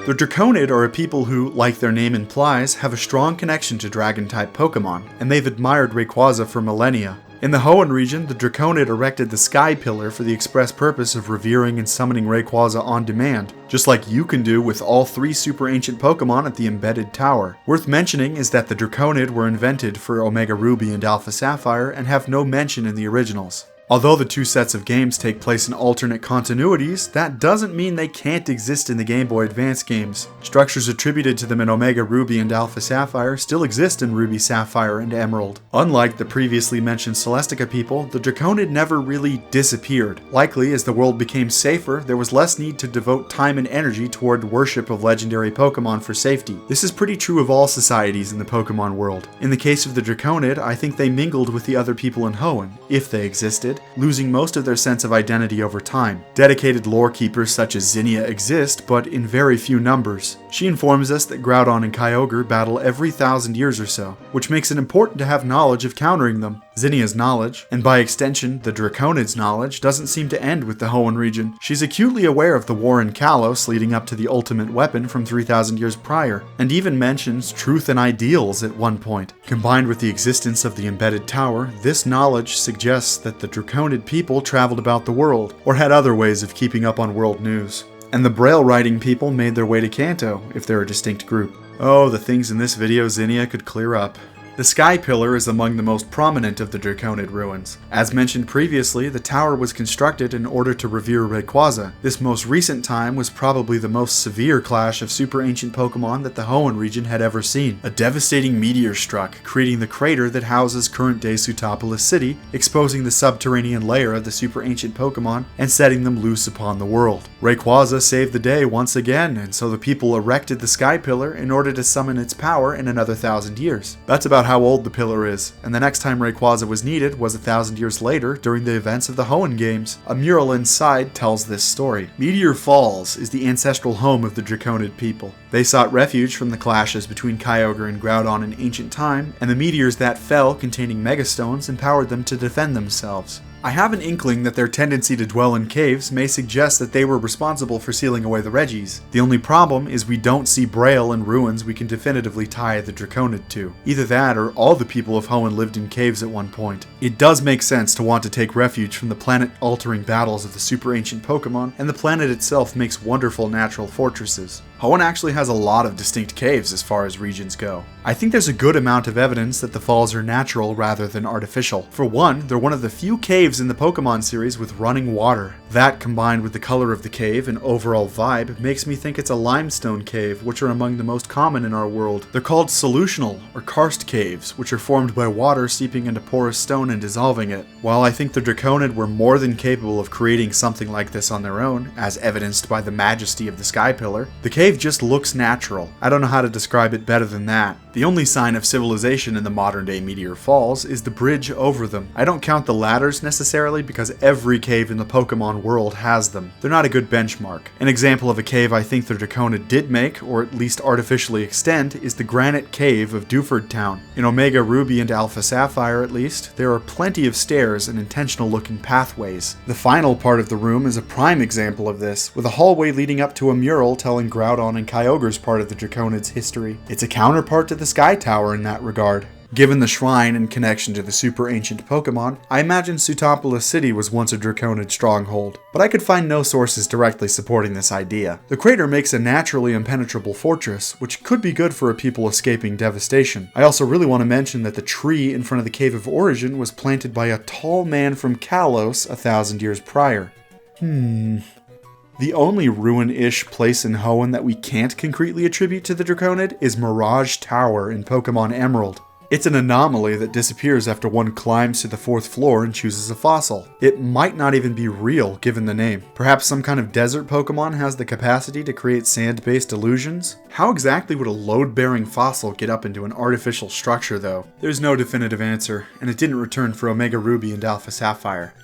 The Draconid are a people who, like their name implies, have a strong connection to Dragon-type Pokemon, and they've admired Rayquaza for millennia. In the Hoenn region, the Draconid erected the Sky Pillar for the express purpose of revering and summoning Rayquaza on demand, just like you can do with all three super ancient Pokemon at the Embedded Tower. Worth mentioning is that the Draconid were invented for Omega Ruby and Alpha Sapphire and have no mention in the originals. Although the two sets of games take place in alternate continuities, that doesn't mean they can't exist in the Game Boy Advance games. Structures attributed to them in Omega Ruby and Alpha Sapphire still exist in Ruby Sapphire and Emerald. Unlike the previously mentioned Celestica people, the Draconid never really disappeared. Likely, as the world became safer, there was less need to devote time and energy toward worship of legendary Pokemon for safety. This is pretty true of all societies in the Pokemon world. In the case of the Draconid, I think they mingled with the other people in Hoenn, if they existed, losing most of their sense of identity over time. Dedicated lore keepers such as Zinnia exist, but in very few numbers. She informs us that Groudon and Kyogre battle every 1,000 years or so, which makes it important to have knowledge of countering them. Zinnia's knowledge, and by extension the Draconid's knowledge, doesn't seem to end with the Hoenn region. She's acutely aware of the war in Kalos leading up to the ultimate weapon from 3,000 years prior, and even mentions truth and ideals at one point. Combined with the existence of the Embedded Tower, this knowledge suggests that the Draconid people traveled about the world, or had other ways of keeping up on world news. And the Braille writing people made their way to Kanto, if they're a distinct group. Oh, the things in this video Zinnia could clear up. The Sky Pillar is among the most prominent of the Draconid ruins. As mentioned previously, the tower was constructed in order to revere Rayquaza. This most recent time was probably the most severe clash of super ancient Pokemon that the Hoenn region had ever seen. A devastating meteor struck, creating the crater that houses current-day Sootopolis City, exposing the subterranean lair of the super ancient Pokemon, and setting them loose upon the world. Rayquaza saved the day once again, and so the people erected the Sky Pillar in order to summon its power in another 1,000 years. That's about how old the pillar is, and the next time Rayquaza was needed was 1,000 years later during the events of the Hoenn games. A mural inside tells this story. Meteor Falls is the ancestral home of the Draconid people. They sought refuge from the clashes between Kyogre and Groudon in ancient time, and the meteors that fell containing Megastones empowered them to defend themselves. I have an inkling that their tendency to dwell in caves may suggest that they were responsible for sealing away the Regis. The only problem is we don't see Braille and ruins we can definitively tie the Draconid to. Either that or all the people of Hoenn lived in caves at one point. It does make sense to want to take refuge from the planet-altering battles of the super ancient Pokemon, and the planet itself makes wonderful natural fortresses. Hoenn actually has a lot of distinct caves as far as regions go. I think there's a good amount of evidence that the falls are natural rather than artificial. For one, they're one of the few caves in the Pokemon series with running water. That, combined with the color of the cave and overall vibe, makes me think it's a limestone cave, which are among the most common in our world. They're called solutional, or karst caves, which are formed by water seeping into porous stone and dissolving it. While I think the Draconid were more than capable of creating something like this on their own, as evidenced by the majesty of the Sky Pillar, the cave just looks natural. I don't know how to describe it better than that. The only sign of civilization in the modern-day Meteor Falls is the bridge over them. I don't count the ladders necessarily because every cave in the Pokemon world has them. They're not a good benchmark. An example of a cave I think the Draconid did make, or at least artificially extend, is the Granite Cave of Dewford Town. In Omega Ruby and Alpha Sapphire at least, there are plenty of stairs and intentional looking pathways. The final part of the room is a prime example of this, with a hallway leading up to a mural telling Groudon and Kyogre's part of the Draconid's history. It's a counterpart to the Sky Tower in that regard. Given the shrine and connection to the super ancient Pokemon, I imagine Sootopolis City was once a Draconid stronghold, but I could find no sources directly supporting this idea. The crater makes a naturally impenetrable fortress, which could be good for a people escaping devastation. I also really want to mention that the tree in front of the Cave of Origin was planted by a tall man from Kalos 1,000 years prior. The only ruin-ish place in Hoenn that we can't concretely attribute to the Draconid is Mirage Tower in Pokemon Emerald. It's an anomaly that disappears after one climbs to the 4th floor and chooses a fossil. It might not even be real given the name. Perhaps some kind of desert Pokemon has the capacity to create sand-based illusions? How exactly would a load-bearing fossil get up into an artificial structure though? There's no definitive answer, and it didn't return for Omega Ruby and Alpha Sapphire.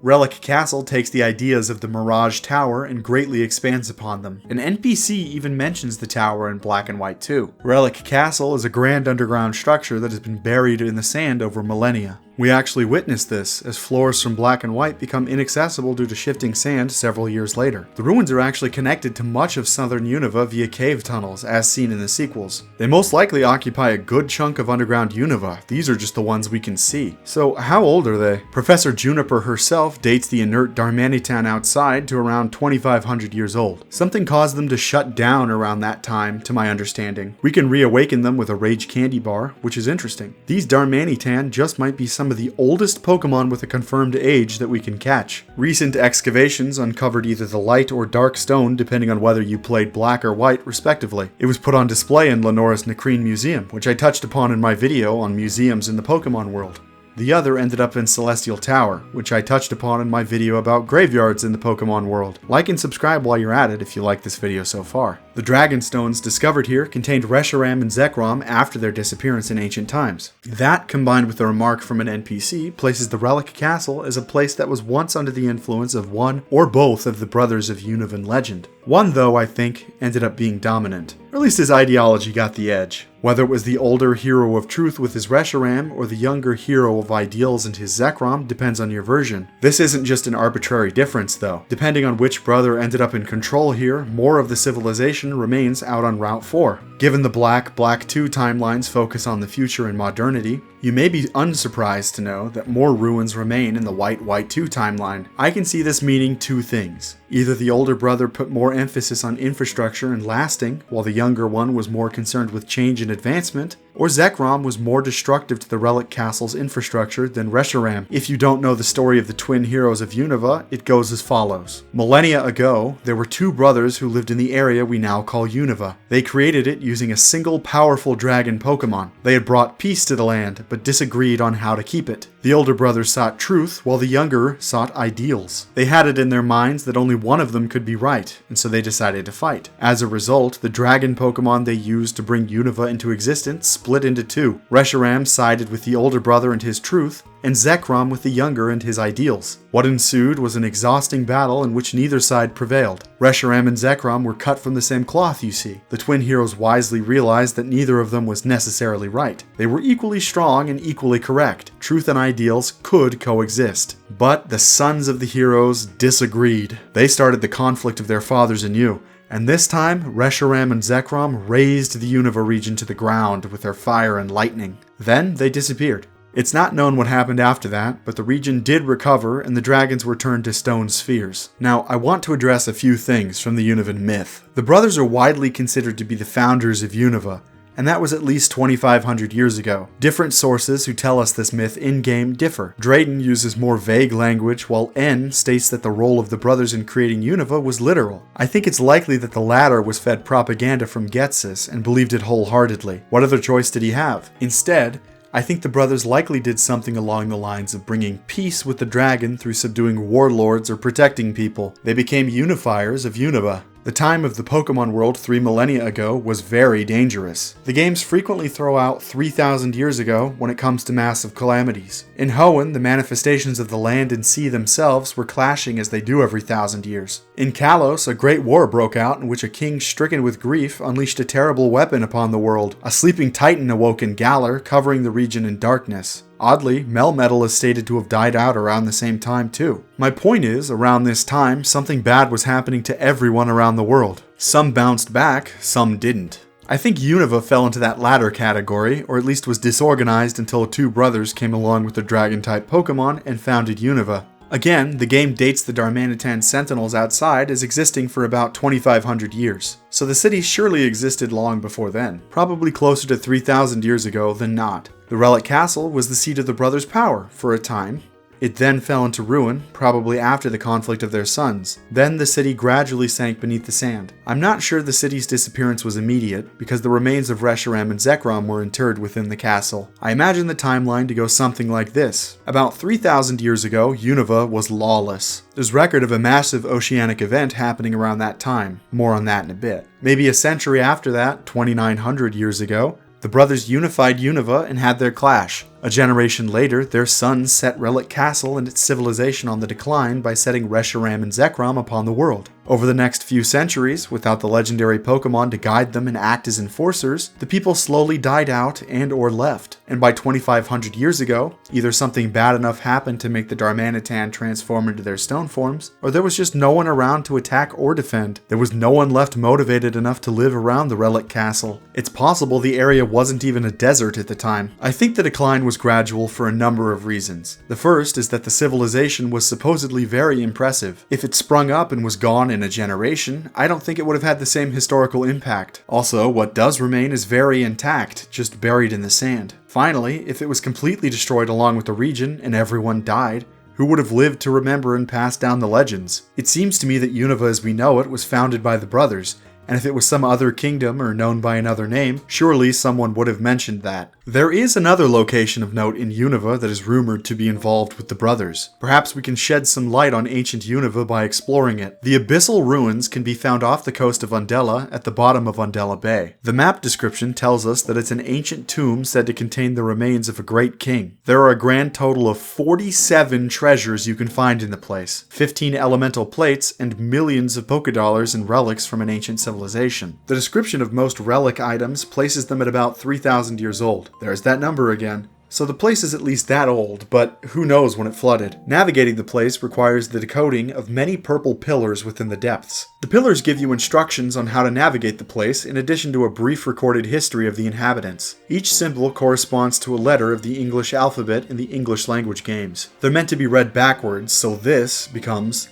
Relic Castle takes the ideas of the Mirage Tower and greatly expands upon them. An NPC even mentions the tower in Black and White too. Relic Castle is a grand underground structure that has been buried in the sand over millennia. We actually witness this, as floors from Black and White become inaccessible due to shifting sand several years later. The ruins are actually connected to much of southern Unova via cave tunnels, as seen in the sequels. They most likely occupy a good chunk of underground Unova. These are just the ones we can see. So how old are they? Professor Juniper herself dates the inert Darmanitan outside to around 2,500 years old. Something caused them to shut down around that time, to my understanding. We can reawaken them with a Rage Candy Bar, which is interesting. These Darmanitan just might be some of the oldest Pokemon with a confirmed age that we can catch. Recent excavations uncovered either the light or dark stone depending on whether you played black or white respectively. It was put on display in Lenora's Nakreen Museum, which I touched upon in my video on museums in the Pokemon world. The other ended up in Celestial Tower, which I touched upon in my video about graveyards in the Pokemon world. Like and subscribe while you're at it if you like this video so far. The Dragon Stones discovered here contained Reshiram and Zekrom after their disappearance in ancient times. That, combined with a remark from an NPC, places the Relic Castle as a place that was once under the influence of one or both of the brothers of Unovan legend. One, though, I think, ended up being dominant. Or at least his ideology got the edge. Whether it was the older hero of truth with his Reshiram or the younger hero of ideals and his Zekrom depends on your version. This isn't just an arbitrary difference though. Depending on which brother ended up in control here, more of the civilization remains out on Route 4. Given the Black 2 timelines focus on the future and modernity, you may be unsurprised to know that more ruins remain in the White 2 timeline. I can see this meaning two things. Either the older brother put more emphasis on infrastructure and lasting, while the younger one was more concerned with change and advancement, or Zekrom was more destructive to the Relic Castle's infrastructure than Reshiram. If you don't know the story of the twin heroes of Unova, it goes as follows. Millennia ago, there were two brothers who lived in the area we now call Unova. They created it using a single powerful dragon Pokemon. They had brought peace to the land, but disagreed on how to keep it. The older brother sought truth, while the younger sought ideals. They had it in their minds that only one of them could be right, and so they decided to fight. As a result, the dragon Pokemon they used to bring Unova into existence split into two. Reshiram sided with the older brother and his truth, and Zekrom with the younger and his ideals. What ensued was an exhausting battle in which neither side prevailed. Reshiram and Zekrom were cut from the same cloth, you see. The twin heroes wisely realized that neither of them was necessarily right. They were equally strong and equally correct. Truth and ideals could coexist. But the sons of the heroes disagreed. They started the conflict of their fathers anew. And this time, Reshiram and Zekrom razed the Unova region to the ground with their fire and lightning. Then they disappeared. It's not known what happened after that, but the region did recover and the dragons were turned to stone spheres. Now, I want to address a few things from the Unovan myth. The brothers are widely considered to be the founders of Unova, and that was at least 2,500 years ago. Different sources who tell us this myth in-game differ. Drayden uses more vague language, while N states that the role of the brothers in creating Unova was literal. I think it's likely that the latter was fed propaganda from Ghetsis and believed it wholeheartedly. What other choice did he have? Instead, I think the brothers likely did something along the lines of bringing peace with the dragon through subduing warlords or protecting people. They became unifiers of Unova. The time of the Pokemon world 3 millennia ago was very dangerous. The games frequently throw out 3,000 years ago when it comes to massive calamities. In Hoenn, the manifestations of the land and sea themselves were clashing as they do every 1,000 years. In Kalos, a great war broke out in which a king stricken with grief unleashed a terrible weapon upon the world. A sleeping titan awoke in Galar, covering the region in darkness. Oddly, Melmetal is stated to have died out around the same time too. My point is, around this time, something bad was happening to everyone around the world. Some bounced back, some didn't. I think Unova fell into that latter category, or at least was disorganized until two brothers came along with their dragon-type Pokemon and founded Unova. Again, the game dates the Darmanitan Sentinels outside as existing for about 2,500 years, so the city surely existed long before then, probably closer to 3,000 years ago than not. The Relic Castle was the seat of the brothers' power for a time. It then fell into ruin, probably after the conflict of their sons. Then the city gradually sank beneath the sand. I'm not sure the city's disappearance was immediate, because the remains of Reshiram and Zekrom were interred within the castle. I imagine the timeline to go something like this. About 3,000 years ago, Unova was lawless. There's record of a massive oceanic event happening around that time. More on that in a bit. Maybe a century after that, 2,900 years ago, the brothers unified Unova and had their clash. A generation later, their sons set Relic Castle and its civilization on the decline by setting Reshiram and Zekrom upon the world. Over the next few centuries, without the legendary Pokemon to guide them and act as enforcers, the people slowly died out and or left. And by 2,500 years ago, either something bad enough happened to make the Darmanitan transform into their stone forms, or there was just no one around to attack or defend. There was no one left motivated enough to live around the Relic Castle. It's possible the area wasn't even a desert at the time. I think the decline was gradual for a number of reasons. The first is that the civilization was supposedly very impressive. If it sprung up and was gone in a generation, I don't think it would have had the same historical impact. Also, what does remain is very intact, just buried in the sand. Finally, if it was completely destroyed along with the region and everyone died, who would have lived to remember and pass down the legends? It seems to me that Unova as we know it was founded by the brothers, and if it was some other kingdom or known by another name, surely someone would have mentioned that. There is another location of note in Unova that is rumored to be involved with the brothers. Perhaps we can shed some light on ancient Unova by exploring it. The Abyssal Ruins can be found off the coast of Undella at the bottom of Undella Bay. The map description tells us that it's an ancient tomb said to contain the remains of a great king. There are a grand total of 47 treasures you can find in the place, 15 elemental plates, and millions of Pokédollars and relics from an ancient civilization. The description of most relic items places them at about 3,000 years old. There's that number again. So the place is at least that old, but who knows when it flooded. Navigating the place requires the decoding of many purple pillars within the depths. The pillars give you instructions on how to navigate the place in addition to a brief recorded history of the inhabitants. Each symbol corresponds to a letter of the English alphabet in the English language games. They're meant to be read backwards, so this becomes...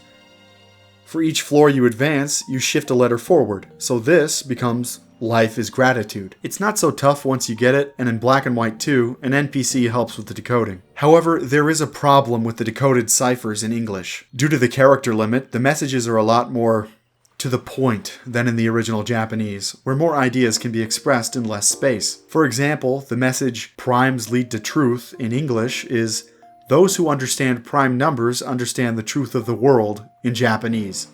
For each floor you advance, you shift a letter forward, so this becomes... Life is gratitude. It's not so tough once you get it, and in black and white too, an NPC helps with the decoding. However, there is a problem with the decoded ciphers in English. Due to the character limit, the messages are a lot more to the point than in the original Japanese, where more ideas can be expressed in less space. For example, the message primes lead to truth in English is those who understand prime numbers understand the truth of the world in Japanese.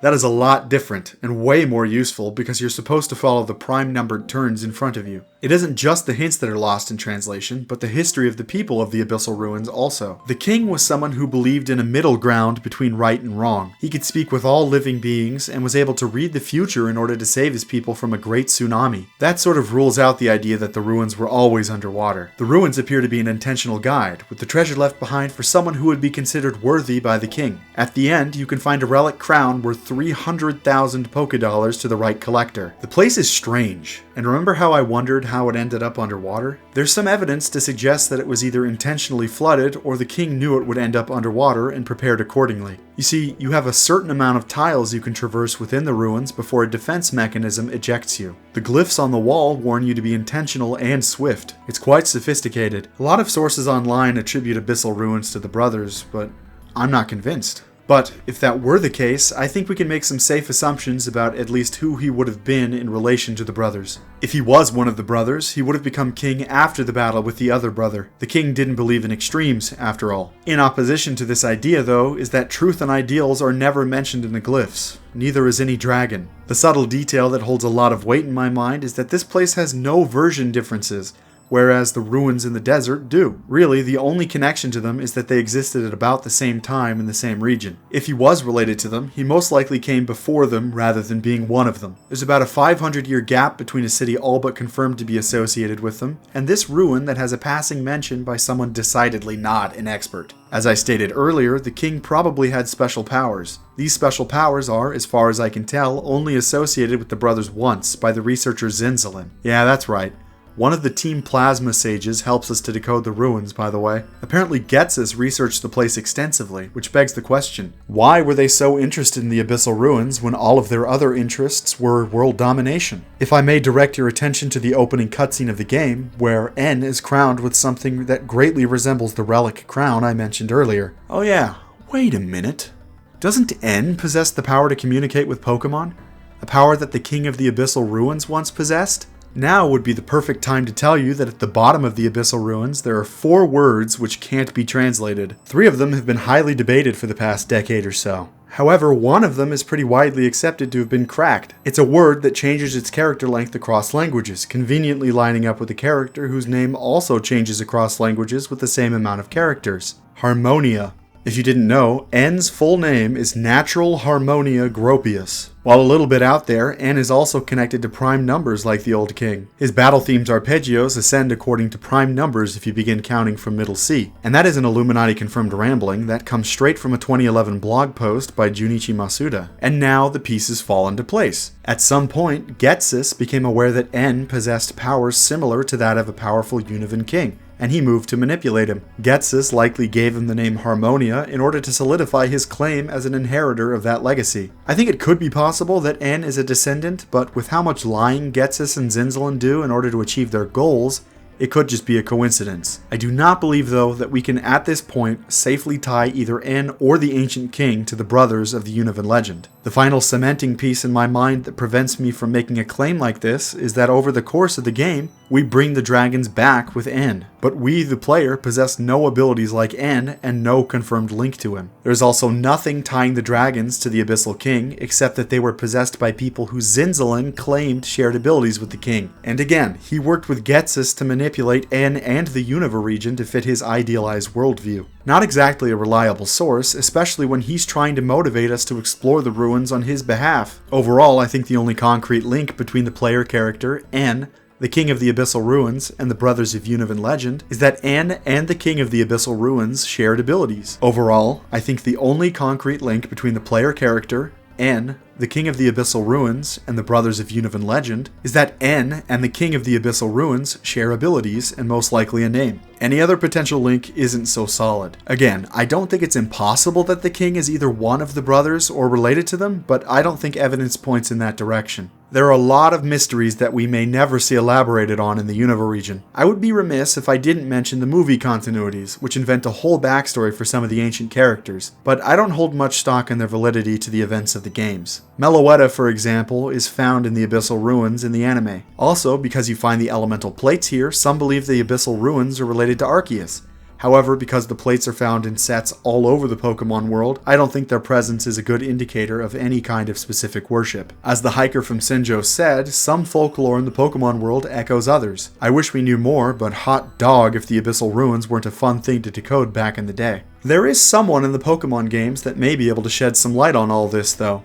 That is a lot different and way more useful because you're supposed to follow the prime numbered turns in front of you. It isn't just the hints that are lost in translation, but the history of the people of the Abyssal Ruins also. The king was someone who believed in a middle ground between right and wrong. He could speak with all living beings and was able to read the future in order to save his people from a great tsunami. That sort of rules out the idea that the ruins were always underwater. The ruins appear to be an intentional guide, with the treasure left behind for someone who would be considered worthy by the king. At the end, you can find a relic crown worth 300,000 Pokédollars to the right collector. The place is strange, and remember how I wondered how it ended up underwater? There's some evidence to suggest that it was either intentionally flooded or the king knew it would end up underwater and prepared accordingly. You see, you have a certain amount of tiles you can traverse within the ruins before a defense mechanism ejects you. The glyphs on the wall warn you to be intentional and swift. It's quite sophisticated. A lot of sources online attribute Abyssal Ruins to the brothers, but I'm not convinced. But if that were the case, I think we can make some safe assumptions about at least who he would have been in relation to the brothers. If he was one of the brothers, he would have become king after the battle with the other brother. The king didn't believe in extremes, after all. In opposition to this idea, though, is that truth and ideals are never mentioned in the glyphs. Neither is any dragon. The subtle detail that holds a lot of weight in my mind is that this place has no version differences, whereas the ruins in the desert do. Really, the only connection to them is that they existed at about the same time in the same region. If he was related to them, he most likely came before them rather than being one of them. There's about a 500-year gap between a city all but confirmed to be associated with them, and this ruin that has a passing mention by someone decidedly not an expert. As I stated earlier, the king probably had special powers. These special powers are, as far as I can tell, only associated with the brothers once by the researcher Zinzalin. Yeah, that's right. One of the Team Plasma sages helps us to decode the ruins, by the way. Apparently Ghetsis researched the place extensively, which begs the question, why were they so interested in the Abyssal Ruins when all of their other interests were world domination? If I may direct your attention to the opening cutscene of the game, where N is crowned with something that greatly resembles the relic crown I mentioned earlier. Oh yeah, wait a minute. Doesn't N possess the power to communicate with Pokemon? A power that the King of the Abyssal Ruins once possessed? Now would be the perfect time to tell you that at the bottom of the Abyssal Ruins there are 4 words which can't be translated. 3 of them have been highly debated for the past decade or so. However, one of them is pretty widely accepted to have been cracked. It's a word that changes its character length across languages, conveniently lining up with a character whose name also changes across languages with the same amount of characters. Harmonia. If you didn't know, N's full name is Natural Harmonia Gropius. While a little bit out there, N is also connected to prime numbers like the old king. His battle themes arpeggios ascend according to prime numbers if you begin counting from middle C. And that isn't Illuminati confirmed rambling, that comes straight from a 2011 blog post by Junichi Masuda. And now the pieces fall into place. At some point, Ghetsis became aware that N possessed powers similar to that of a powerful Unovan king, and he moved to manipulate him. Ghetsis likely gave him the name Harmonia in order to solidify his claim as an inheritor of that legacy. I think it could be possible that N is a descendant, but with how much lying Ghetsis and Zinzalin do in order to achieve their goals, it could just be a coincidence. I do not believe, though, that we can at this point safely tie either N or the Ancient King to the brothers of the Unovan legend. The final cementing piece in my mind that prevents me from making a claim like this is that over the course of the game, we bring the dragons back with N, but we, the player, possess no abilities like N and no confirmed link to him. There's also nothing tying the dragons to the Abyssal King, except that they were possessed by people who Zinzalin claimed shared abilities with the king. And again, he worked with Ghetsis to manipulate N and the Unova region to fit his idealized worldview. Not exactly a reliable source, especially when he's trying to motivate us to explore the ruins on his behalf. Overall, I think the only concrete link between the player character, N, the King of the Abyssal Ruins, and the Brothers of Unovan Legend, is that N and the King of the Abyssal Ruins shared abilities. Overall, I think the only concrete link between the player character, N, the King of the Abyssal Ruins, and the Brothers of Unovan Legend, is that N and the King of the Abyssal Ruins share abilities and most likely a name. Any other potential link isn't so solid. Again, I don't think it's impossible that the king is either one of the brothers or related to them, but I don't think evidence points in that direction. There are a lot of mysteries that we may never see elaborated on in the Unova region. I would be remiss if I didn't mention the movie continuities, which invent a whole backstory for some of the ancient characters, but I don't hold much stock in their validity to the events of the games. Meloetta, for example, is found in the Abyssal Ruins in the anime. Also, because you find the elemental plates here, some believe the Abyssal Ruins are related to Arceus. However, because the plates are found in sets all over the Pokemon world, I don't think their presence is a good indicator of any kind of specific worship. As the hiker from Sinjoh said, some folklore in the Pokemon world echoes others. I wish we knew more, but hot dog if the Abyssal Ruins weren't a fun thing to decode back in the day. There is someone in the Pokemon games that may be able to shed some light on all this, though.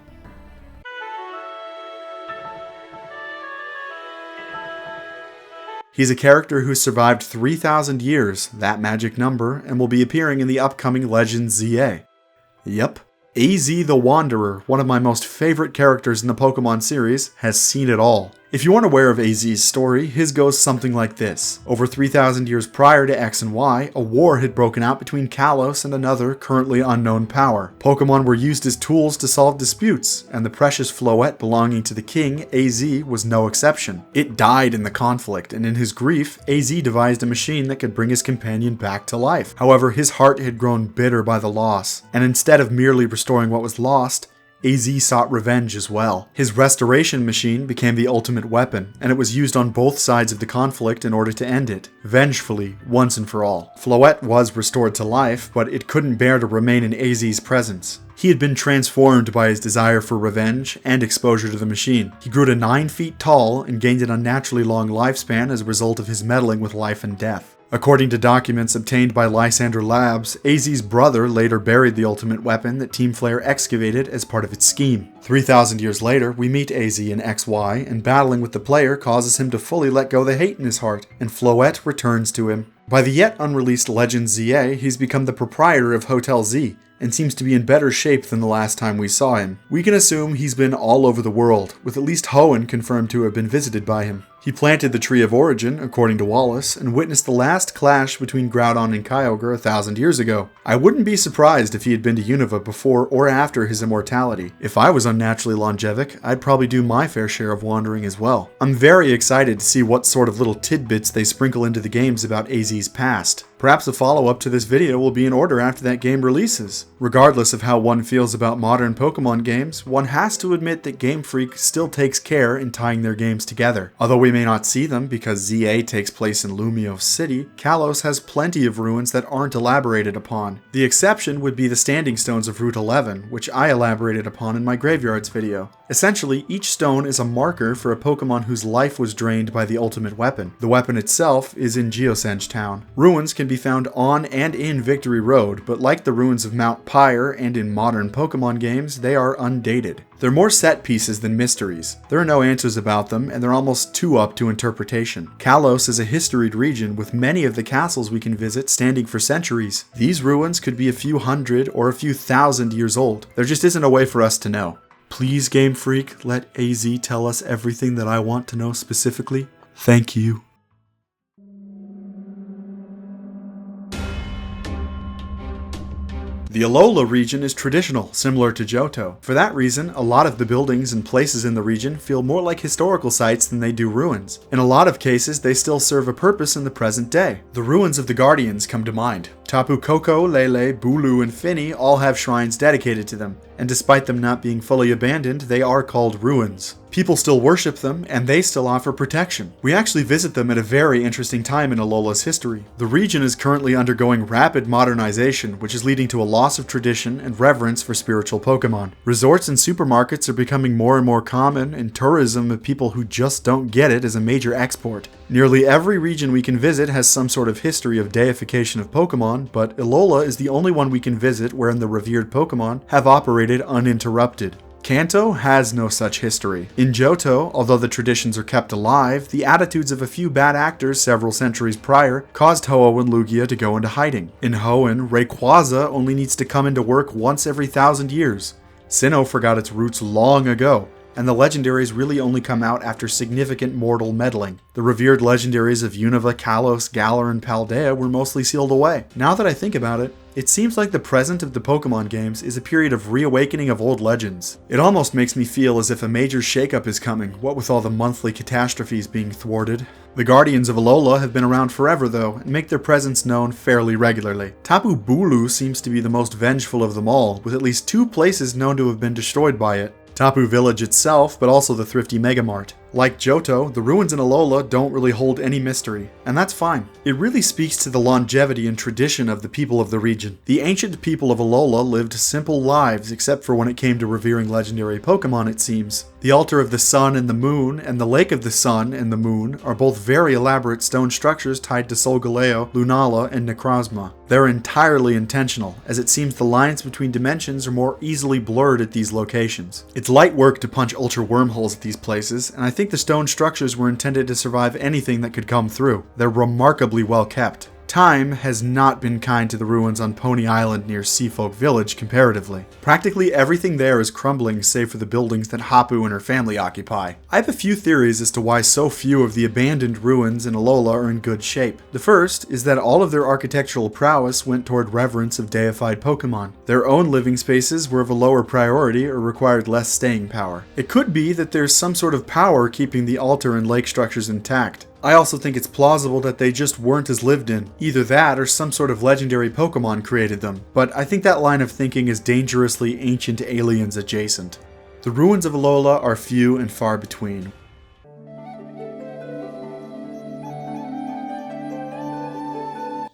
He's a character who survived 3,000 years, that magic number, and will be appearing in the upcoming Legends ZA. Yep, AZ the Wanderer, one of my most favorite characters in the Pokemon series, has seen it all. If you aren't aware of AZ's story, his goes something like this. Over 3,000 years prior to X and Y, a war had broken out between Kalos and another, currently unknown power. Pokemon were used as tools to solve disputes, and the precious Floette belonging to the king, AZ, was no exception. It died in the conflict, and in his grief, AZ devised a machine that could bring his companion back to life. However, his heart had grown bitter by the loss, and instead of merely restoring what was lost, AZ sought revenge as well. His restoration machine became the ultimate weapon, and it was used on both sides of the conflict in order to end it, vengefully, once and for all. Floette was restored to life, but it couldn't bear to remain in AZ's presence. He had been transformed by his desire for revenge and exposure to the machine. He grew to 9 feet tall and gained an unnaturally long lifespan as a result of his meddling with life and death. According to documents obtained by Lysander Labs, AZ's brother later buried the ultimate weapon that Team Flare excavated as part of its scheme. 3,000 years later, we meet AZ in XY, and battling with the player causes him to fully let go the hate in his heart, and Floette returns to him. By the yet unreleased Legend ZA, he's become the proprietor of Hotel Z, and seems to be in better shape than the last time we saw him. We can assume he's been all over the world, with at least Hoenn confirmed to have been visited by him. He planted the Tree of Origin, according to Wallace, and witnessed the last clash between Groudon and Kyogre 1,000 years ago. I wouldn't be surprised if he had been to Unova before or after his immortality. If I was unnaturally longevic, I'd probably do my fair share of wandering as well. I'm very excited to see what sort of little tidbits they sprinkle into the games about AZ's past. Perhaps a follow-up to this video will be in order after that game releases. Regardless of how one feels about modern Pokemon games, one has to admit that Game Freak still takes care in tying their games together. Although we may not see them because ZA takes place in Lumiose City, Kalos has plenty of ruins that aren't elaborated upon. The exception would be the Standing Stones of Route 11, which I elaborated upon in my Graveyards video. Essentially, each stone is a marker for a Pokemon whose life was drained by the ultimate weapon. The weapon itself is in Geosenge Town. Ruins can be found on and in Victory Road, but like the ruins of Mount Pyre and in modern Pokemon games, they are undated. They're more set pieces than mysteries. There are no answers about them, and they're almost too up to interpretation. Kalos is a historied region with many of the castles we can visit standing for centuries. These ruins could be a few hundred or a few thousand years old. There just isn't a way for us to know. Please, Game Freak, let AZ tell us everything that I want to know specifically. Thank you. The Alola region is traditional, similar to Johto. For that reason, a lot of the buildings and places in the region feel more like historical sites than they do ruins. In a lot of cases, they still serve a purpose in the present day. The ruins of the Guardians come to mind. Tapu Koko, Lele, Bulu, and Finny all have shrines dedicated to them, and despite them not being fully abandoned, they are called ruins. People still worship them, and they still offer protection. We actually visit them at a very interesting time in Alola's history. The region is currently undergoing rapid modernization, which is leading to a loss of tradition and reverence for spiritual Pokemon. Resorts and supermarkets are becoming more and more common, and tourism of people who just don't get it is a major export. Nearly every region we can visit has some sort of history of deification of Pokemon, but Alola is the only one we can visit wherein the revered Pokemon have operated uninterrupted. Kanto has no such history. In Johto, although the traditions are kept alive, the attitudes of a few bad actors several centuries prior caused Ho-Oh and Lugia to go into hiding. In Hoenn, Rayquaza only needs to come into work once every 1,000 years. Sinnoh forgot its roots long ago, and the legendaries really only come out after significant mortal meddling. The revered legendaries of Unova, Kalos, Galar, and Paldea were mostly sealed away. Now that I think about it, it seems like the present of the Pokemon games is a period of reawakening of old legends. It almost makes me feel as if a major shakeup is coming, what with all the monthly catastrophes being thwarted. The Guardians of Alola have been around forever though, and make their presence known fairly regularly. Tapu Bulu seems to be the most vengeful of them all, with at least 2 places known to have been destroyed by it. Tapu Village itself, but also the thrifty Megamart. Like Johto, the ruins in Alola don't really hold any mystery, and that's fine. It really speaks to the longevity and tradition of the people of the region. The ancient people of Alola lived simple lives except for when it came to revering legendary Pokemon, it seems. The Altar of the Sun and the Moon and the Lake of the Sun and the Moon are both very elaborate stone structures tied to Solgaleo, Lunala, and Necrozma. They're entirely intentional, as it seems the lines between dimensions are more easily blurred at these locations. It's light work to punch ultra wormholes at these places, and I think the stone structures were intended to survive anything that could come through. They're remarkably well kept. Time has not been kind to the ruins on Pony Island near Seafolk Village comparatively. Practically everything there is crumbling save for the buildings that Hapu and her family occupy. I have a few theories as to why so few of the abandoned ruins in Alola are in good shape. The first is that all of their architectural prowess went toward reverence of deified Pokemon. Their own living spaces were of a lower priority or required less staying power. It could be that there's some sort of power keeping the altar and lake structures intact. I also think it's plausible that they just weren't as lived in. Either that or some sort of legendary Pokemon created them, but I think that line of thinking is dangerously ancient aliens adjacent. The ruins of Alola are few and far between.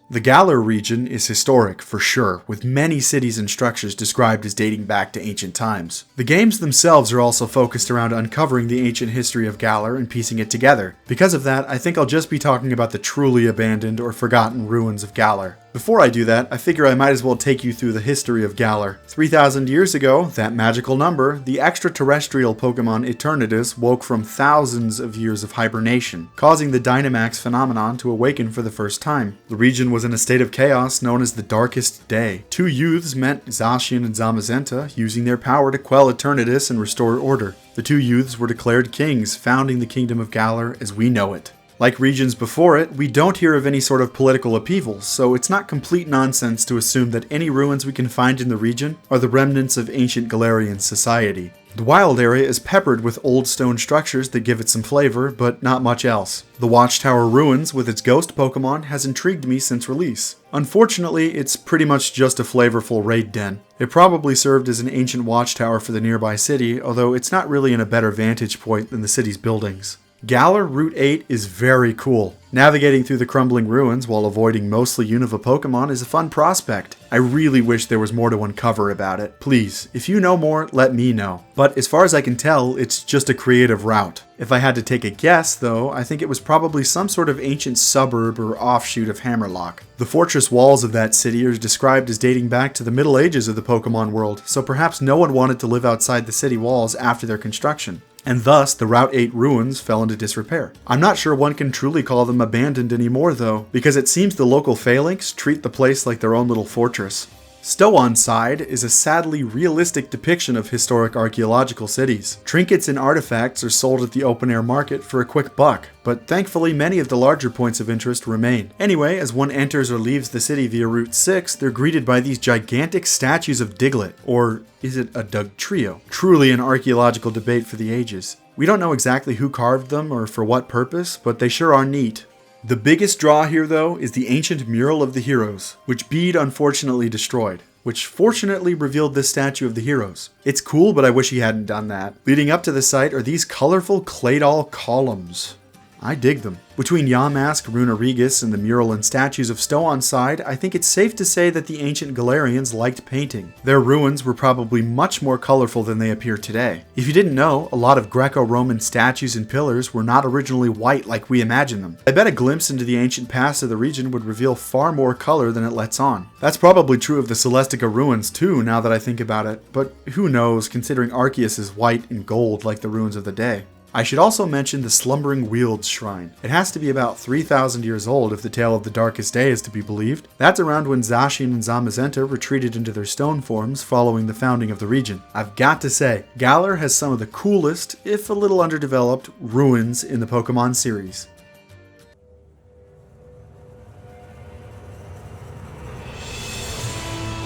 The Galar region is historic, for sure, with many cities and structures described as dating back to ancient times. The games themselves are also focused around uncovering the ancient history of Galar and piecing it together. Because of that, I think I'll just be talking about the truly abandoned or forgotten ruins of Galar. Before I do that, I figure I might as well take you through the history of Galar. 3,000 years ago, that magical number, the extraterrestrial Pokemon Eternatus woke from thousands of years of hibernation, causing the Dynamax phenomenon to awaken for the first time. The region was in a state of chaos known as the Darkest Day. Two youths met Zacian and Zamazenta, using their power to quell Eternatus and restore order. The two youths were declared kings, founding the kingdom of Galar as we know it. Like regions before it, we don't hear of any sort of political upheavals, so it's not complete nonsense to assume that any ruins we can find in the region are the remnants of ancient Galarian society. The wild area is peppered with old stone structures that give it some flavor, but not much else. The Watchtower Ruins, with its ghost Pokemon, has intrigued me since release. Unfortunately, it's pretty much just a flavorful raid den. It probably served as an ancient watchtower for the nearby city, although it's not really in a better vantage point than the city's buildings. Galar Route 8 is very cool. Navigating through the crumbling ruins while avoiding mostly Unova Pokemon is a fun prospect. I really wish there was more to uncover about it. Please, if you know more, let me know. But as far as I can tell, it's just a creative route. If I had to take a guess, though, I think it was probably some sort of ancient suburb or offshoot of Hammerlock. The fortress walls of that city are described as dating back to the Middle Ages of the Pokemon world, so perhaps no one wanted to live outside the city walls after their construction. And thus, the Route 8 ruins fell into disrepair. I'm not sure one can truly call them abandoned anymore though, because it seems the local phalanx treat the place like their own little fortress. Stow-on-Side is a sadly realistic depiction of historic archaeological cities. Trinkets and artifacts are sold at the open-air market for a quick buck, but thankfugly many of the larger points of interest remain. Anyway, as one enters or leaves the city via Route 6, they're greeted by these gigantic statues of Diglett, or is it a Dugtrio? Truly an archaeological debate for the ages. We don't know exactly who carved them or for what purpose, but they sure are neat. The biggest draw here, though, is the ancient mural of the heroes, which Bede unfortunately destroyed, which fortunately revealed this statue of the heroes. It's cool, but I wish he hadn't done that. Leading up to the site are these colorful Claydol columns. I dig them. Between Yamask, Runerigus, and the mural and statues of Stow-on-Side, I think it's safe to say that the ancient Galarians liked painting. Their ruins were probably much more colorful than they appear today. If you didn't know, a lot of Greco-Roman statues and pillars were not originally white like we imagine them. I bet a glimpse into the ancient past of the region would reveal far more color than it lets on. That's probably true of the Celestica ruins too, now that I think about it, but who knows, considering Arceus is white and gold like the ruins of the day. I should also mention the Slumbering Weald's Shrine. It has to be about 3,000 years old if the tale of the Darkest Day is to be believed. That's around when Zacian and Zamazenta retreated into their stone forms following the founding of the region. I've got to say, Galar has some of the coolest, if a little underdeveloped, ruins in the Pokemon series.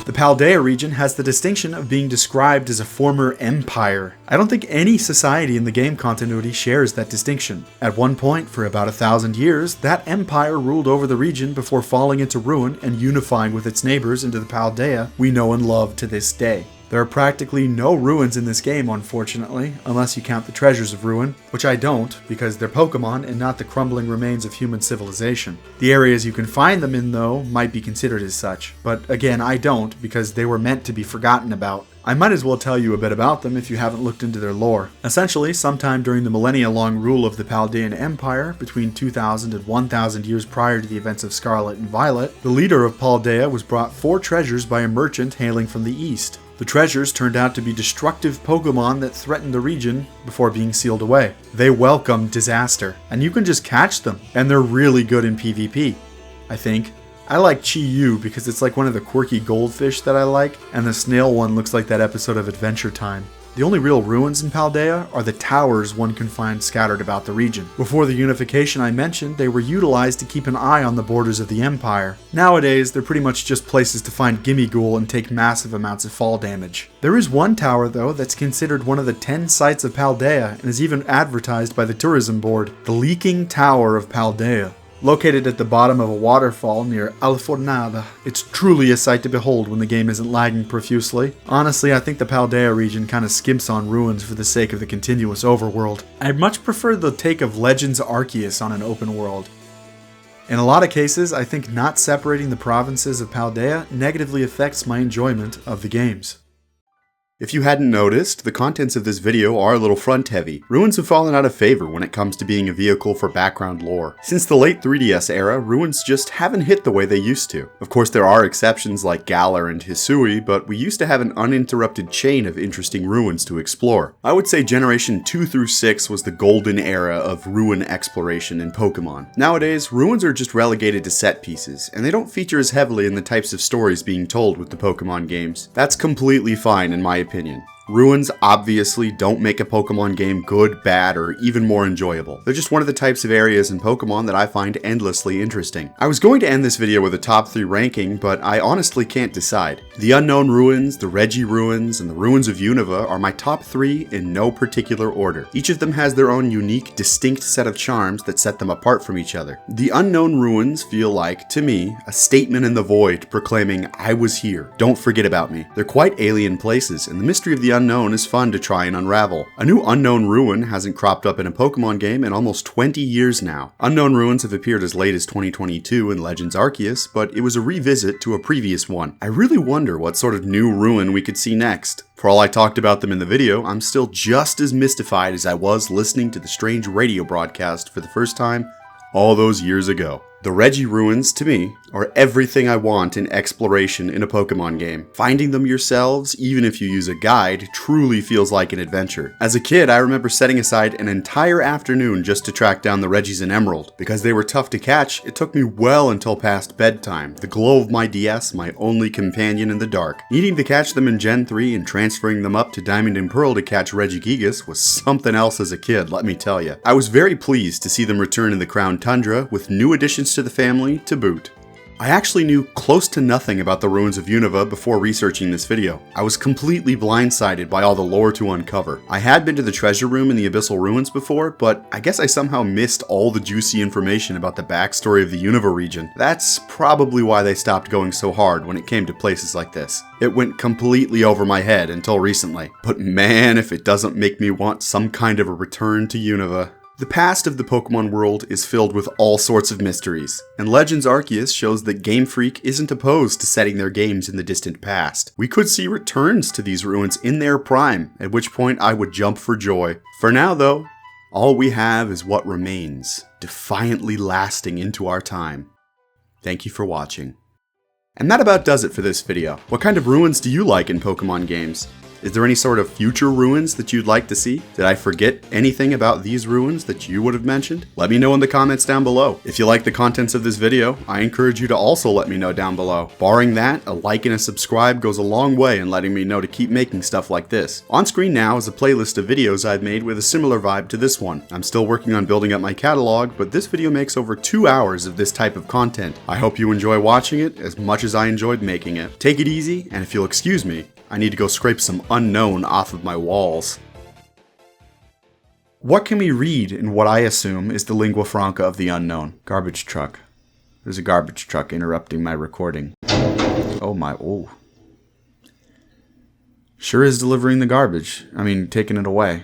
The Paldea region has the distinction of being described as a former empire. I don't think any society in the game continuity shares that distinction. At one point, for about 1,000 years, that empire ruled over the region before falling into ruin and unifying with its neighbors into the Paldea we know and love to this day. There are practically no ruins in this game, unfortunately, unless you count the Treasures of Ruin, which I don't, because they're Pokemon and not the crumbling remains of human civilization. The areas you can find them in, though, might be considered as such, but again, I don't, because they were meant to be forgotten about. I might as well tell you a bit about them if you haven't looked into their lore. Essentially, sometime during the millennia-long rule of the Paldean Empire, between 2,000 and 1,000 years prior to the events of Scarlet and Violet, the leader of Paldea was brought 4 treasures by a merchant hailing from the east. The treasures turned out to be destructive Pokemon that threatened the region before being sealed away. They welcome disaster, and you can just catch them, and they're really good in PvP, I think. I like Chi-Yu because it's like one of the quirky goldfish that I like, and the snail one looks like that episode of Adventure Time. The only real ruins in Paldea are the towers one can find scattered about the region. Before the unification I mentioned, they were utilized to keep an eye on the borders of the Empire. Nowadays, they're pretty much just places to find Gimmighoul and take massive amounts of fall damage. There is one tower though that's considered one of the 10 sites of Paldea and is even advertised by the tourism board, the Leaking Tower of Paldea. Located at the bottom of a waterfall near Alph, it's truly a sight to behold when the game isn't lagging profusely. Honestly, I think the Paldea region kinda skimps on ruins for the sake of the continuous overworld. I'd much prefer the take of Legends Arceus on an open world. In a lot of cases, I think not separating the provinces of Paldea negatively affects my enjoyment of the games. If you hadn't noticed, the contents of this video are a little front-heavy. Ruins have fallen out of favor when it comes to being a vehicle for background lore. Since the late 3DS era, ruins just haven't hit the way they used to. Of course, there are exceptions like Galar and Hisui, but we used to have an uninterrupted chain of interesting ruins to explore. I would say Generation 2 through 6 was the golden era of ruin exploration in Pokémon. Nowadays, ruins are just relegated to set pieces, and they don't feature as heavily in the types of stories being told with the Pokémon games. That's completely fine in my opinion. Ruins obviously don't make a Pokemon game good, bad, or even more enjoyable. They're just one of the types of areas in Pokemon that I find endlessly interesting. I was going to end this video with a top 3 ranking, but I honestly can't decide. The Unown Ruins, the Regi Ruins, and the Ruins of Unova are my top 3 in no particular order. Each of them has their own unique, distinct set of charms that set them apart from each other. The Unown Ruins feel like, to me, a statement in the void proclaiming, I was here, don't forget about me. They're quite alien places, and the mystery of the unknown is fun to try and unravel. A new Unown Ruin hasn't cropped up in a Pokemon game in almost 20 years now. Unown Ruins have appeared as late as 2022 in Legends Arceus, but it was a revisit to a previous one. I really wonder what sort of new ruin we could see next. For all I talked about them in the video, I'm still just as mystified as I was listening to the strange radio broadcast for the first time all those years ago. The Regi Ruins, to me, are everything I want in exploration in a Pokemon game. Finding them yourselves, even if you use a guide, truly feels like an adventure. As a kid, I remember setting aside an entire afternoon just to track down the Regis in Emerald. Because they were tough to catch, it took me well until past bedtime. The glow of my DS, my only companion in the dark. Needing to catch them in Gen 3 and transferring them up to Diamond and Pearl to catch Regigigas was something else as a kid, let me tell you. I was very pleased to see them return in the Crown Tundra with new additions to the family to boot. I actually knew close to nothing about the Ruins of Unova before researching this video. I was completely blindsided by all the lore to uncover. I had been to the treasure room in the Abyssal Ruins before, but I guess I somehow missed all the juicy information about the backstory of the Unova region. That's probably why they stopped going so hard when it came to places like this. It went completely over my head until recently. But man, if it doesn't make me want some kind of a return to Unova. The past of the Pokemon world is filled with all sorts of mysteries, and Legends Arceus shows that Game Freak isn't opposed to setting their games in the distant past. We could see returns to these ruins in their prime, at which point I would jump for joy. For now though, all we have is what remains, defiantly lasting into our time. Thank you for watching. And that about does it for this video. What kind of ruins do you like in Pokemon games? Is there any sort of future ruins that you'd like to see? Did I forget anything about these ruins that you would have mentioned? Let me know in the comments down below. If you like the contents of this video, I encourage you to also let me know down below. Barring that, a like and a subscribe goes a long way in letting me know to keep making stuff like this. On screen now is a playlist of videos I've made with a similar vibe to this one. I'm still working on building up my catalog, but this video makes over 2 hours of this type of content. I hope you enjoy watching it as much as I enjoyed making it. Take it easy, and if you'll excuse me, I need to go scrape some Unown off of my walls. What can we read in what I assume is the lingua franca of the Unown? Garbage truck. There's a garbage truck interrupting my recording. Oh. Sure is delivering the garbage. I mean, taking it away.